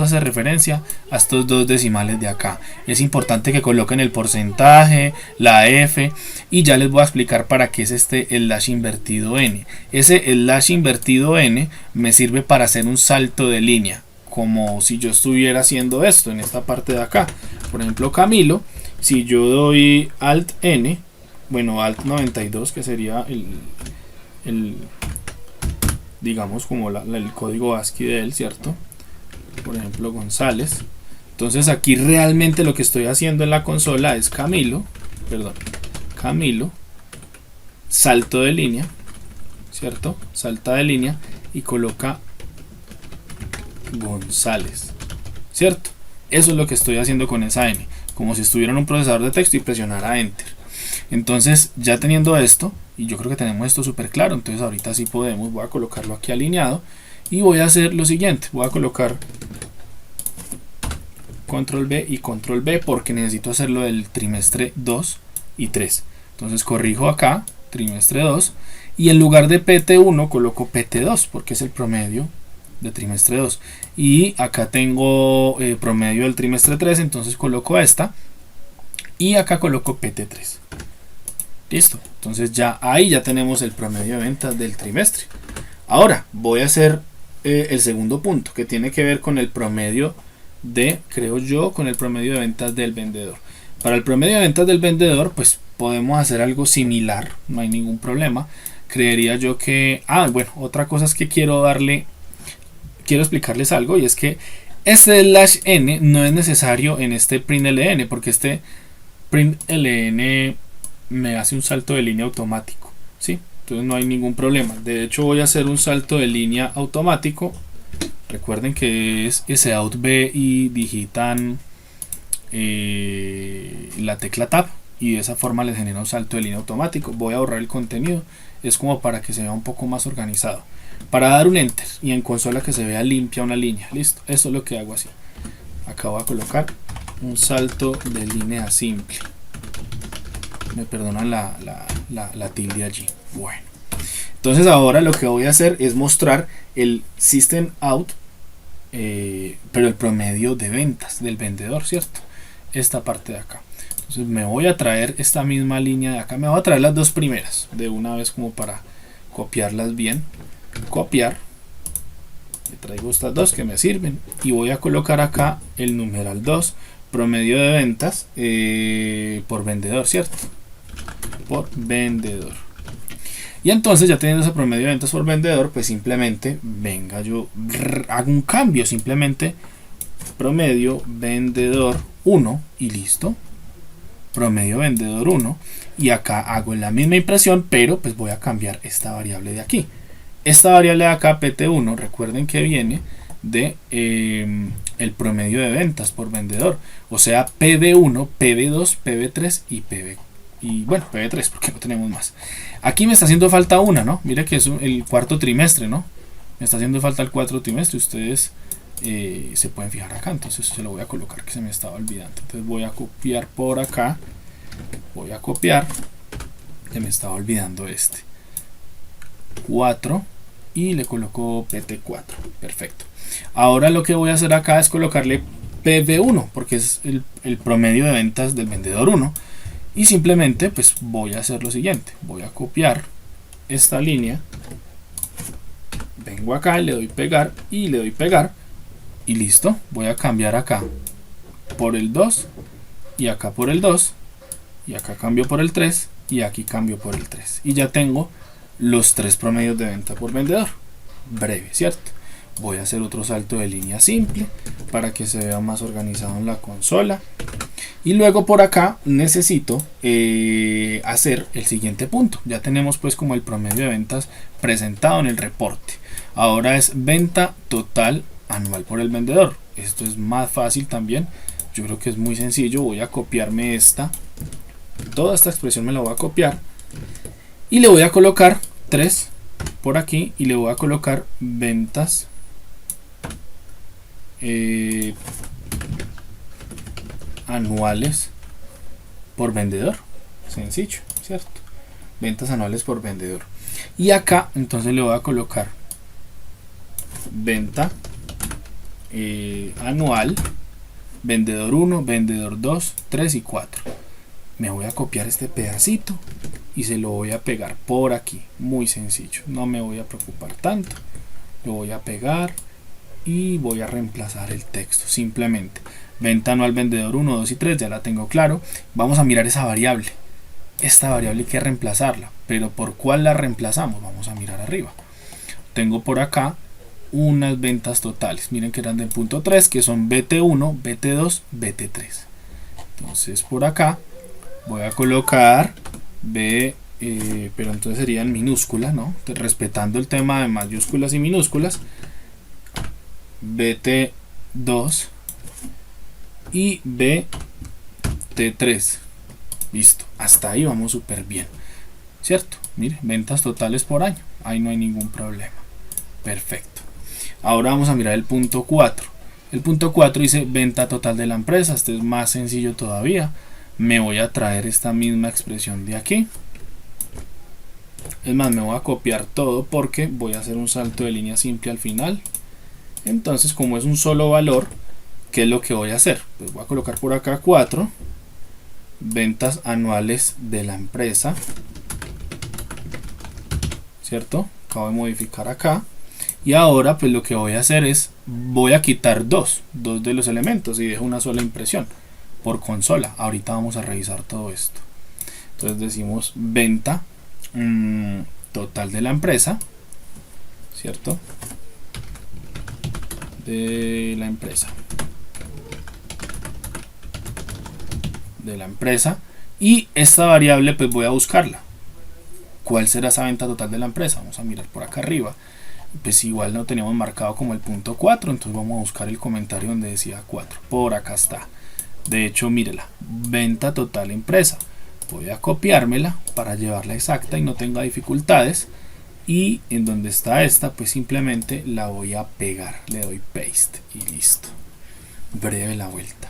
hace referencia a estos 2 decimales de acá. Es importante que coloquen el porcentaje, la F, y ya les voy a explicar para qué es este slash invertido n. Ese slash invertido n me sirve para hacer un salto de línea, como si yo estuviera haciendo esto en esta parte de acá. Por ejemplo, Camilo, si yo doy Alt N, bueno, Alt 92, que sería el digamos como el código ASCII de él, ¿cierto? Por ejemplo, González. Entonces aquí realmente lo que estoy haciendo en la consola es Camilo, salto de línea, ¿cierto? Salta de línea y coloca González, ¿cierto? Eso es lo que estoy haciendo con esa N, como si estuviera en un procesador de texto y presionara Enter. Entonces, ya teniendo esto, y yo creo que tenemos esto súper claro, entonces ahorita sí podemos, voy a colocarlo aquí alineado y voy a hacer lo siguiente, voy a colocar control B y control B porque necesito hacerlo del trimestre 2 y 3. Entonces corrijo acá, trimestre 2, y en lugar de PT1 coloco PT2 porque es el promedio de trimestre 2. Y acá tengo promedio del trimestre 3, entonces coloco esta y acá coloco PT3. Listo, entonces ya ahí ya tenemos el promedio de ventas del trimestre. Ahora voy a hacer el segundo punto que tiene que ver con el promedio de, creo yo, con el promedio de ventas del vendedor. Para el promedio de ventas del vendedor pues podemos hacer algo similar, no hay ningún problema. Creería yo que, bueno, otra cosa es que quiero explicarles algo, y es que este slash n no es necesario en este print ln, porque este print ln me hace un salto de línea automático, ¿sí? Entonces no hay ningún problema. De hecho voy a hacer un salto de línea automático. Recuerden que es SAUT B y digitan la tecla Tab y de esa forma les genera un salto de línea automático. Voy a borrar el contenido, es como para que se vea un poco más organizado, para dar un enter y en consola que se vea limpia una línea. Listo, eso es lo que hago así. Acá voy a colocar un salto de línea simple. Me perdonan la tilde allí. Bueno, entonces ahora lo que voy a hacer es mostrar el System Out, pero el promedio de ventas del vendedor, ¿cierto? Esta parte de acá. Entonces me voy a traer esta misma línea de acá. Me voy a traer las dos primeras de una vez como para copiarlas bien. Copiar. Me traigo estas dos que me sirven y voy a colocar acá el numeral 2, promedio de ventas por vendedor, ¿cierto? Por vendedor. Y entonces ya teniendo ese promedio de ventas por vendedor, pues simplemente venga, yo hago un cambio, simplemente promedio vendedor 1 y listo. Promedio vendedor 1 y acá hago la misma impresión, pero pues voy a cambiar esta variable de aquí. Esta variable de acá, PT1, recuerden que viene de el promedio de ventas por vendedor, o sea PB1, PB2, PB3 y PB y bueno, PB3 porque no tenemos más. Aquí me está haciendo falta una, ¿no? Mira que es el cuarto trimestre, ¿no? Me está haciendo falta el cuarto trimestre. Ustedes se pueden fijar acá, entonces se lo voy a colocar que se me estaba olvidando. Entonces voy a copiar por acá, voy a copiar, se me estaba olvidando este 4 y le coloco PT4. Perfecto. Ahora lo que voy a hacer acá es colocarle PV1 porque es el promedio de ventas del vendedor 1 y simplemente pues voy a hacer lo siguiente, voy a copiar esta línea, vengo acá, le doy pegar y le doy pegar y listo. Voy a cambiar acá por el 2 y acá por el 2 y acá cambio por el 3 y aquí cambio por el 3 y ya tengo los tres promedios de venta por vendedor. Breve, ¿cierto? Voy a hacer otro salto de línea simple para que se vea más organizado en la consola y luego por acá necesito hacer el siguiente punto. Ya tenemos pues como el promedio de ventas presentado en el reporte. Ahora es venta total anual por el vendedor. Esto es más fácil también, yo creo que es muy sencillo. Voy a copiarme toda esta expresión me la voy a copiar y le voy a colocar 3 por aquí y le voy a colocar ventas anuales por vendedor. Sencillo, ¿cierto? Ventas anuales por vendedor. Y acá entonces le voy a colocar venta anual vendedor 1, vendedor 2, 3 y 4. Me voy a copiar este pedacito y se lo voy a pegar por aquí. Muy sencillo, no me voy a preocupar tanto. Lo voy a pegar y voy a reemplazar el texto. Simplemente venta anual vendedor 1, 2 y 3, ya la tengo claro. Vamos a mirar esa variable. Esta variable hay que reemplazarla, pero ¿por cuál la reemplazamos? Vamos a mirar arriba. Tengo por acá unas ventas totales. Miren que eran del punto 3, que son BT1, BT2, BT3. Entonces por acá voy a colocar B, pero entonces sería en minúscula, ¿no? Respetando el tema de mayúsculas y minúsculas. BT2 y BT3. Listo, hasta ahí vamos súper bien, ¿cierto? Mire, ventas totales por año, ahí no hay ningún problema. Perfecto. Ahora vamos a mirar el punto 4. El punto 4 dice venta total de la empresa. Este es más sencillo todavía. Me voy a traer esta misma expresión de aquí. Es más, me voy a copiar todo porque voy a hacer un salto de línea simple al final. Entonces, como es un solo valor, ¿qué es lo que voy a hacer? Pues voy a colocar por acá 4 ventas anuales de la empresa, ¿cierto? Acabo de modificar acá. Y ahora pues lo que voy a hacer es voy a quitar dos de los elementos y dejo una sola impresión por consola. Ahorita vamos a revisar todo esto. Entonces decimos venta total de la empresa, ¿cierto? De la empresa y esta variable pues voy a buscarla. ¿Cuál será esa venta total de la empresa? Vamos a mirar por acá arriba. Pues igual no teníamos marcado como el punto 4, entonces vamos a buscar el comentario donde decía 4. Por acá está. De hecho, mírela, venta total empresa. Voy a copiármela para llevarla exacta y no tenga dificultades. Y en donde está esta, pues simplemente la voy a pegar. Le doy paste y listo. Breve la vuelta.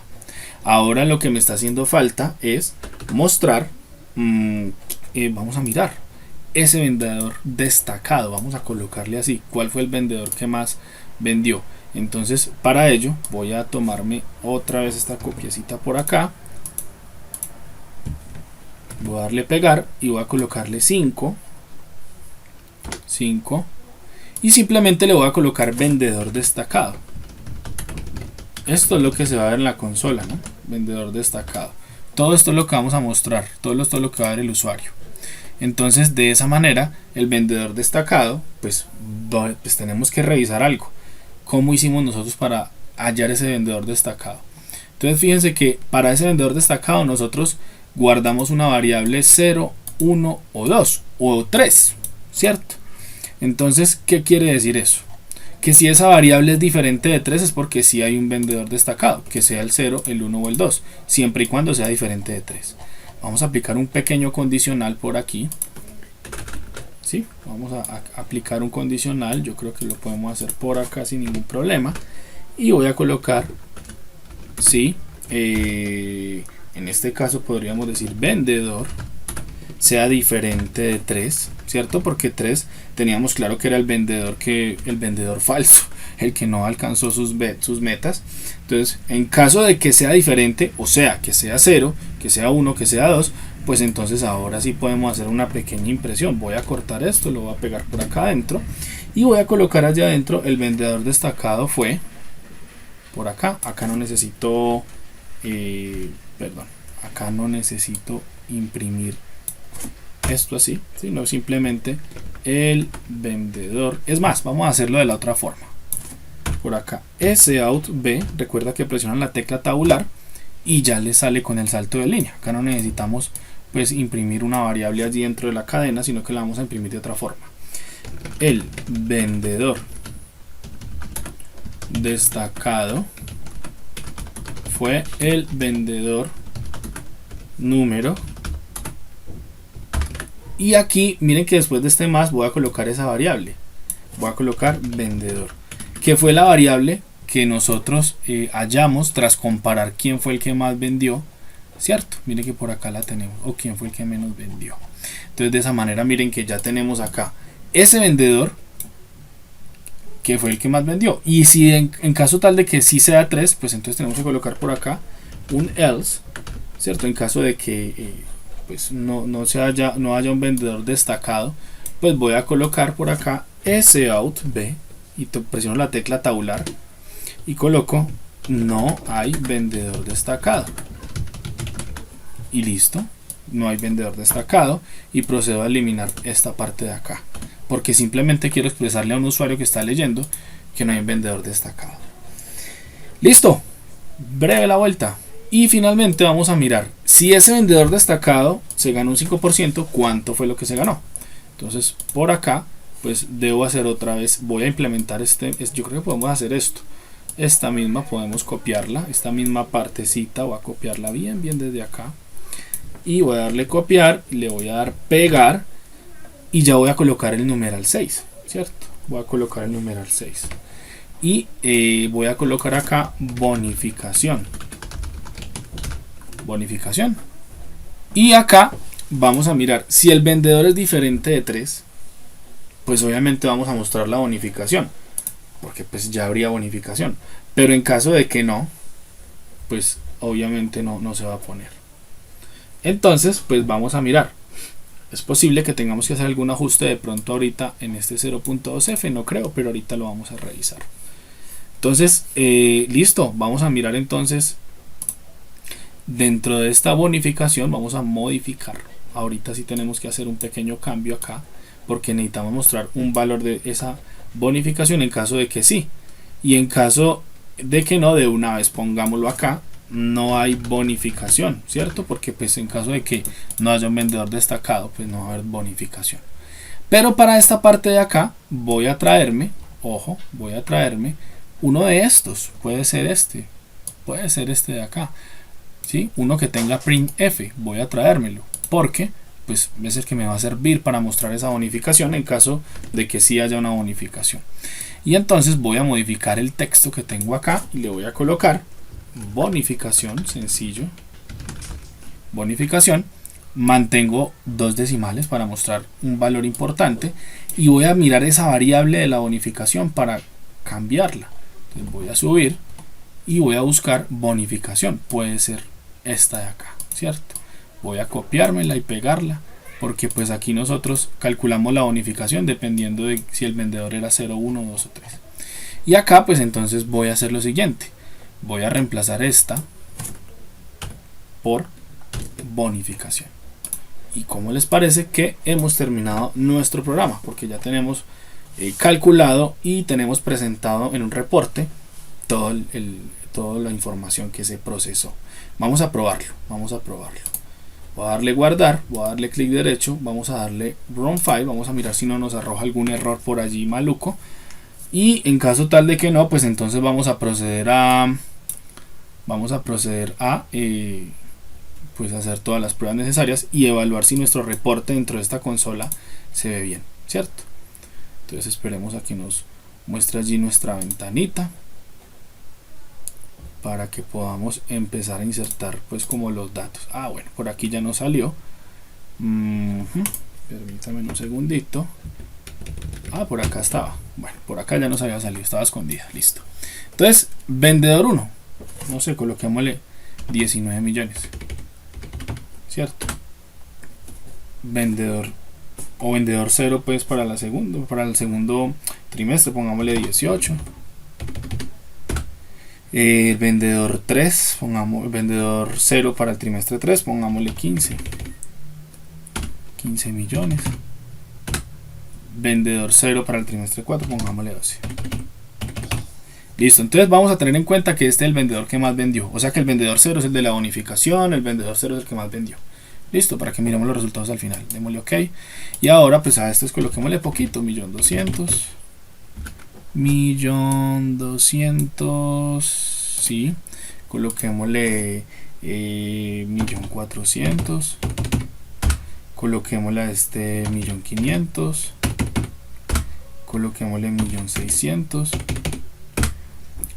Ahora lo que me está haciendo falta es mostrar, vamos a mirar ese vendedor destacado, vamos a colocarle así, cuál fue el vendedor que más vendió. Entonces para ello voy a tomarme otra vez esta copiecita por acá, voy a darle pegar y voy a colocarle 5 y simplemente le voy a colocar vendedor destacado. Esto es lo que se va a ver en la consola, ¿no? Vendedor destacado. Todo esto es lo que vamos a mostrar, todo esto es lo que va a ver el usuario. Entonces de esa manera el vendedor destacado pues tenemos que revisar algo. ¿Cómo hicimos nosotros para hallar ese vendedor destacado? Entonces fíjense que para ese vendedor destacado nosotros guardamos una variable 0, 1 o 2 o 3, ¿cierto? Entonces, ¿qué quiere decir eso? Que si esa variable es diferente de 3 es porque sí hay un vendedor destacado, que sea el 0, el 1 o el 2, siempre y cuando sea diferente de 3. Vamos a aplicar un pequeño condicional por aquí. ¿Sí? Vamos a aplicar un condicional. Yo creo que lo podemos hacer por acá sin ningún problema. Y voy a colocar, sí, en este caso podríamos decir vendedor sea diferente de 3, ¿cierto? Porque 3 teníamos claro que era el vendedor falso, el que no alcanzó sus metas. Entonces, en caso de que sea diferente, o sea, que sea 0, que sea 1, que sea 2, pues entonces ahora sí podemos hacer una pequeña impresión. Voy a cortar esto, lo voy a pegar por acá adentro y voy a colocar allá adentro el vendedor destacado fue por acá. Acá no necesito, acá no necesito imprimir esto así, sino simplemente el vendedor. Es más, vamos a hacerlo de la otra forma. Por acá sout b, recuerda que presionan la tecla tabular y ya le sale con el salto de línea. Acá no necesitamos pues imprimir una variable allí dentro de la cadena, sino que la vamos a imprimir de otra forma. El vendedor destacado fue el vendedor número. Y aquí miren que después de este más voy a colocar esa variable. Voy a colocar vendedor, que fue la variable que nosotros hallamos tras comparar quién fue el que más vendió, ¿cierto? Miren que por acá la tenemos, o quién fue el que menos vendió. Entonces de esa manera miren que ya tenemos acá ese vendedor que fue el que más vendió. Y si en caso tal de que sí sea 3, pues entonces tenemos que colocar por acá un else, ¿cierto? En caso de que pues no haya un vendedor destacado, pues voy a colocar por acá sout b y presiono la tecla tabular y coloco no hay vendedor destacado y listo, no hay vendedor destacado, y procedo a eliminar esta parte de acá porque simplemente quiero expresarle a un usuario que está leyendo que no hay un vendedor destacado. Listo, breve la vuelta. Y finalmente vamos a mirar si ese vendedor destacado se ganó un 5%, cuánto fue lo que se ganó. Entonces por acá pues debo hacer otra vez, voy a implementar yo creo que podemos hacer esto. Esta misma podemos copiarla, esta misma partecita voy a copiarla bien desde acá. Y voy a darle copiar, y le voy a dar pegar y ya voy a colocar el numeral 6, ¿cierto? Voy a colocar el numeral 6. Y voy a colocar acá bonificación. Y acá vamos a mirar si el vendedor es diferente de 3, pues obviamente vamos a mostrar la bonificación porque pues ya habría bonificación, pero en caso de que no, pues obviamente no se va a poner. Entonces pues vamos a mirar, es posible que tengamos que hacer algún ajuste de pronto ahorita en este 0.2f, no creo, pero ahorita lo vamos a revisar. Entonces listo, vamos a mirar entonces. Dentro de esta bonificación vamos a modificar. Ahorita sí tenemos que hacer un pequeño cambio acá porque necesitamos mostrar un valor de esa bonificación en caso de que sí, y en caso de que no, de una vez pongámoslo acá, no hay bonificación, ¿cierto? Porque pues en caso de que no haya un vendedor destacado, pues no va a haber bonificación. Pero para esta parte de acá voy a traerme, ojo, voy a traerme uno de estos. Puede ser este de acá, ¿sí? Uno que tenga printf, voy a traérmelo porque pues es el que me va a servir para mostrar esa bonificación en caso de que sí haya una bonificación. Y entonces voy a modificar el texto que tengo acá y le voy a colocar bonificación, sencillo, bonificación. Mantengo dos decimales para mostrar un valor importante y voy a mirar esa variable de la bonificación para cambiarla. Entonces voy a subir y voy a buscar bonificación, puede ser esta de acá, ¿cierto? Voy a copiármela y pegarla porque pues aquí nosotros calculamos la bonificación dependiendo de si el vendedor era 0, 1, 2 o 3. Y acá pues entonces voy a hacer lo siguiente, voy a reemplazar esta por bonificación. ¿Y cómo les parece que hemos terminado nuestro programa? Porque ya tenemos calculado y tenemos presentado en un reporte toda la información que se procesó. Vamos a probarlo. Voy a darle guardar, voy a darle clic derecho, vamos a darle run file, vamos a mirar si no nos arroja algún error por allí maluco. Y en caso tal de que no, pues entonces vamos a proceder a pues hacer todas las pruebas necesarias y evaluar si nuestro reporte dentro de esta consola se ve bien, ¿cierto? Entonces esperemos a que nos muestre allí nuestra ventanita para que podamos empezar a insertar pues como los datos. Bueno, por aquí ya nos salió. Permítame un segundito. Por acá estaba. Bueno, por acá ya nos había salido, estaba escondida, listo. Entonces, vendedor 1, no sé, coloquémosle 19 millones, ¿cierto? Vendedor 0 pues para el segundo trimestre, pongámosle 18. El vendedor 3, pongamos vendedor 0 para el trimestre 3, pongámosle 15 millones. Vendedor 0 para el trimestre 4, pongámosle 12. Listo, entonces vamos a tener en cuenta que este es el vendedor que más vendió. O sea que el vendedor 0 es el de la bonificación, el vendedor 0 es el que más vendió. Listo, para que miremos los resultados al final. Démosle OK. Y ahora pues a estos coloquémosle poquito, 1.200.000. 1.200.000, sí, coloquémosle 1.400.000, coloquémosle a este 1.500.000, coloquémosle 1.600.000,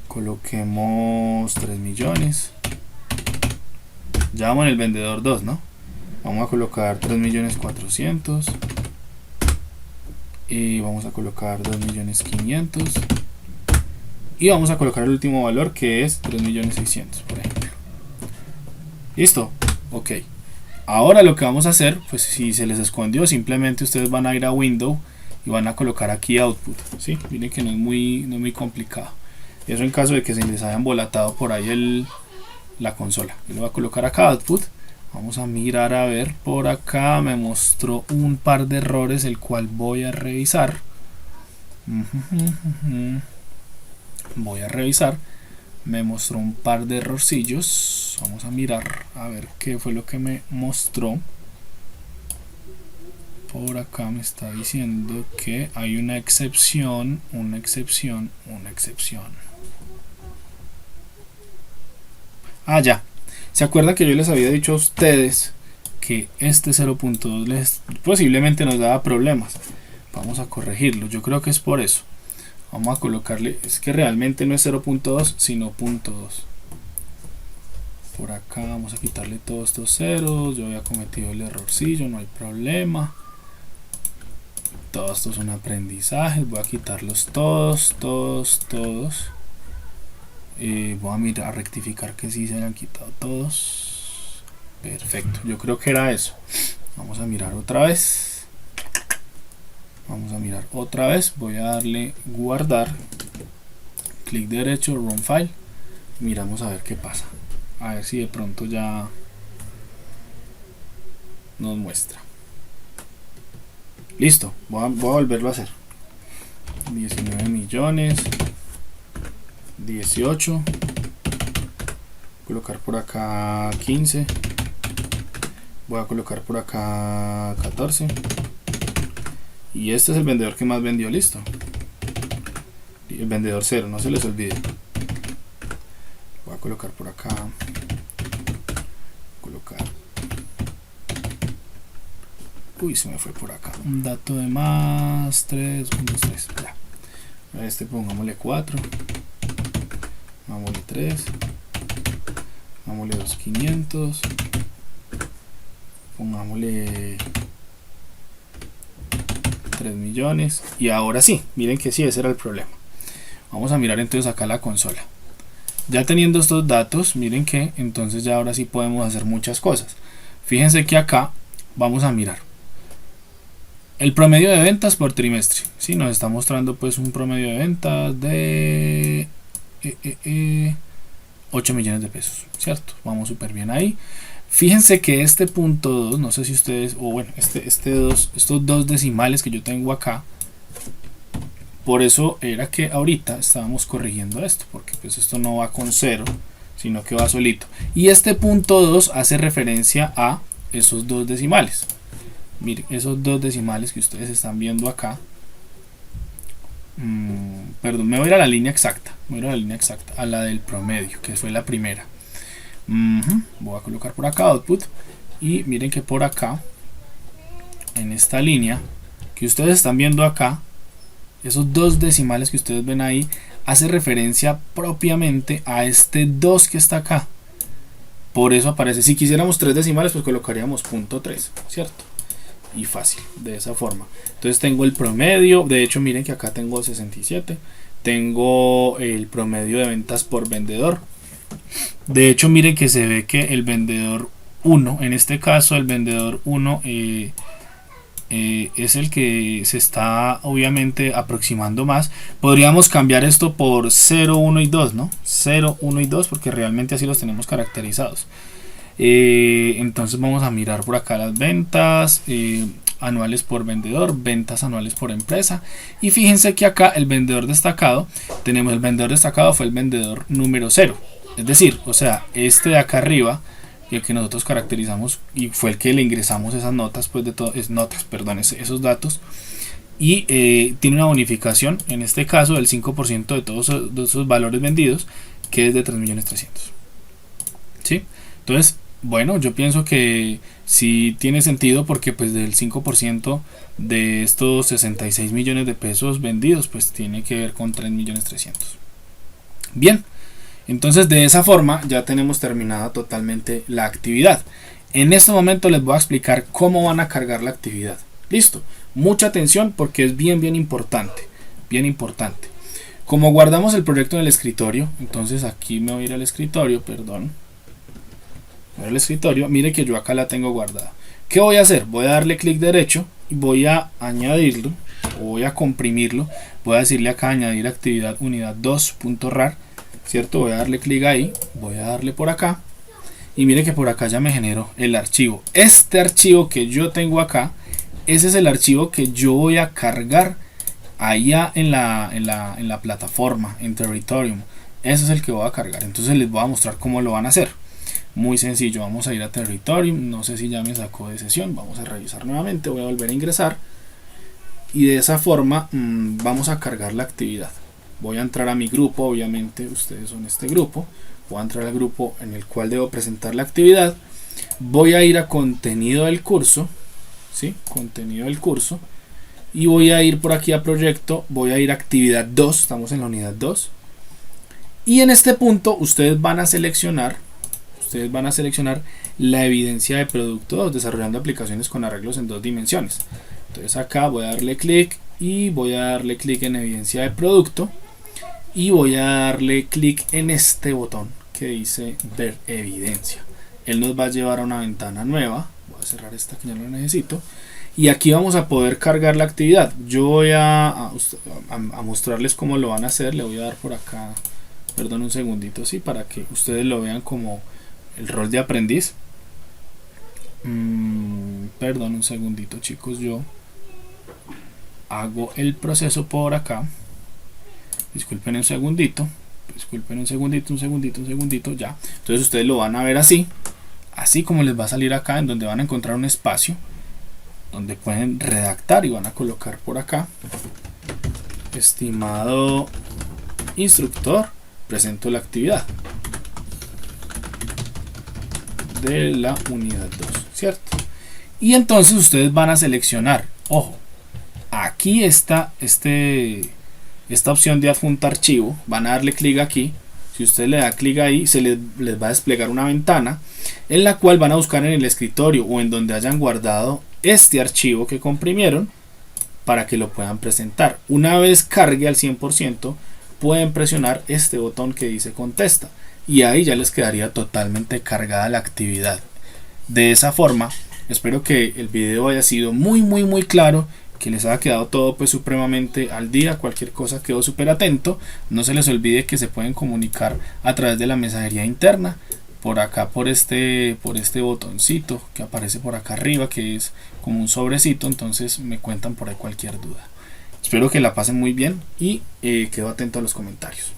coloquemos 3 millones. Ya vamos en el vendedor 2, ¿no? Vamos a colocar 3.400.000 y vamos a colocar 2.500.000 y vamos a colocar el último valor que es 3.600.000, por ejemplo. Listo, ok. Ahora lo que vamos a hacer, pues si se les escondió, simplemente ustedes van a ir a Window y van a colocar aquí Output, ¿sí? Miren que no es muy complicado. Eso en caso de que se les haya embolatado por ahí la consola. Yo le voy a colocar acá Output. Vamos a mirar a ver, por acá me mostró un par de errores el cual voy a revisar. Voy a revisar. Me mostró un par de errorcillos. Vamos a mirar a ver qué fue lo que me mostró. Por acá me está diciendo que hay una excepción. Ya. ¿Se acuerdan que yo les había dicho a ustedes que este 0.2 posiblemente nos daba problemas? Vamos a corregirlo, yo creo que es por eso. Vamos a colocarle, es que realmente no es 0.2 sino 0.2. Por acá vamos a quitarle todos estos ceros. Yo había cometido el errorcillo, no hay problema. Todos estos son aprendizajes, voy a quitarlos todos. Voy a mirar, a rectificar que sí se hayan quitado todos. Perfecto, yo creo que era eso. Vamos a mirar otra vez. Voy a darle guardar, clic derecho, run file. Miramos a ver qué pasa, a ver si de pronto ya nos muestra. Listo, voy a volverlo a hacer. 19 millones, 18, colocar por acá 15, voy a colocar por acá 14, y este es el vendedor que más vendió, listo. Y el vendedor 0, no se les olvide. Voy a colocar por acá, uy, se me fue por acá un dato de más 3.3, ya. A este pongámosle 4, pongámosle 3, pongámosle 2.500, pongámosle 3 millones, y ahora sí, miren que sí, ese era el problema. Vamos a mirar entonces acá la consola. Ya teniendo estos datos, miren que entonces ya ahora sí podemos hacer muchas cosas. Fíjense que acá vamos a mirar el promedio de ventas por trimestre. Sí, nos está mostrando pues un promedio de ventas de 8 millones de pesos, ¿cierto? Vamos súper bien ahí. Fíjense que este punto 2, no sé si ustedes, o bueno, estos dos decimales que yo tengo acá, por eso era que ahorita estábamos corrigiendo esto, porque pues esto no va con 0, sino que va solito. Y este punto 2 hace referencia a esos dos decimales. Miren, esos dos decimales que ustedes están viendo acá. Perdón, me voy a ir a la línea exacta. A la del promedio, que fue la primera. Voy a colocar por acá output. Y miren que por acá, en esta línea que ustedes están viendo acá, esos dos decimales que ustedes ven ahí, hace referencia propiamente a este 2 que está acá. Por eso aparece. Si quisiéramos 3 decimales, pues colocaríamos .3, ¿cierto? Y fácil, de esa forma. Entonces tengo el promedio, de hecho miren que acá tengo 67, tengo el promedio de ventas por vendedor. De hecho miren que se ve que el vendedor 1, en este caso el vendedor 1 es el que se está obviamente aproximando más. Podríamos cambiar esto por 0, 1 y 2, ¿no? 0, 1 y 2, porque realmente así los tenemos caracterizados. Entonces vamos a mirar por acá las ventas anuales por vendedor, ventas anuales por empresa, y fíjense que acá el vendedor destacado, tenemos el vendedor destacado fue el vendedor número 0, es decir, o sea, este de acá arriba, el que nosotros caracterizamos y fue el que le ingresamos esas notas, pues esos datos, y tiene una bonificación, en este caso del 5% de todos esos valores vendidos, que es de 3.300.000. ¿Sí? Entonces, bueno, yo pienso que sí tiene sentido, porque pues del 5% de estos 66 millones de pesos vendidos, pues tiene que ver con 3.300.000. Bien, entonces de esa forma ya tenemos terminada totalmente la actividad. En este momento les voy a explicar cómo van a cargar la actividad. Listo, mucha atención porque es bien importante, Como guardamos el proyecto en el escritorio, entonces aquí me voy a ir al escritorio, mire que yo acá la tengo guardada. ¿Qué voy a hacer? Voy a darle clic derecho y voy a añadirlo, o voy a comprimirlo. Voy a decirle acá añadir actividad unidad 2.rar, ¿cierto? Voy a darle clic ahí, voy a darle por acá, y mire que por acá ya me generó el archivo. Este archivo que yo tengo acá, ese es el archivo que yo voy a cargar allá en la plataforma, en Territorium. Ese es el que voy a cargar. Entonces les voy a mostrar cómo lo van a hacer. Muy sencillo, vamos a ir a Territorium, no sé si ya me sacó de sesión, vamos a revisar nuevamente, voy a volver a ingresar, y de esa forma vamos a cargar la actividad. Voy a entrar a mi grupo, obviamente ustedes son este grupo, voy a entrar al grupo en el cual debo presentar la actividad, voy a ir a contenido del curso, ¿sí? Contenido del curso, y voy a ir por aquí a proyecto, voy a ir a actividad 2, estamos en la unidad 2, y en este punto ustedes van a seleccionar la evidencia de producto 2, desarrollando aplicaciones con arreglos en 2 dimensiones. Entonces acá voy a darle clic y voy a darle clic en evidencia de producto, y voy a darle clic en este botón que dice ver evidencia. Él nos va a llevar a una ventana nueva. Voy a cerrar esta que ya no necesito, y aquí vamos a poder cargar la actividad. Yo voy a mostrarles cómo lo van a hacer. Le voy a dar por acá, perdón, un segundito, sí, para que ustedes lo vean como el rol de aprendiz. Perdón, un segundito, chicos, yo hago el proceso por acá, disculpen un segundito. Disculpen un segundito, ya. Entonces ustedes lo van a ver así como les va a salir acá, en donde van a encontrar un espacio donde pueden redactar y van a colocar por acá: estimado instructor, presento la actividad de la unidad 2, ¿cierto? Y entonces ustedes van a seleccionar, ojo, aquí está esta opción de adjuntar archivo, van a darle clic aquí. Si usted le da clic ahí, les va a desplegar una ventana en la cual van a buscar en el escritorio o en donde hayan guardado este archivo que comprimieron para que lo puedan presentar. Una vez cargue al 100%, pueden presionar este botón que dice contesta y ahí ya les quedaría totalmente cargada la actividad. De esa forma, espero que el video haya sido muy claro, que les haya quedado todo pues supremamente al día. Cualquier cosa quedo súper atento. No se les olvide que se pueden comunicar a través de la mensajería interna por acá, por este botoncito que aparece por acá arriba, que es como un sobrecito. Entonces me cuentan por ahí cualquier duda. Espero que la pasen muy bien y quedo atento a los comentarios.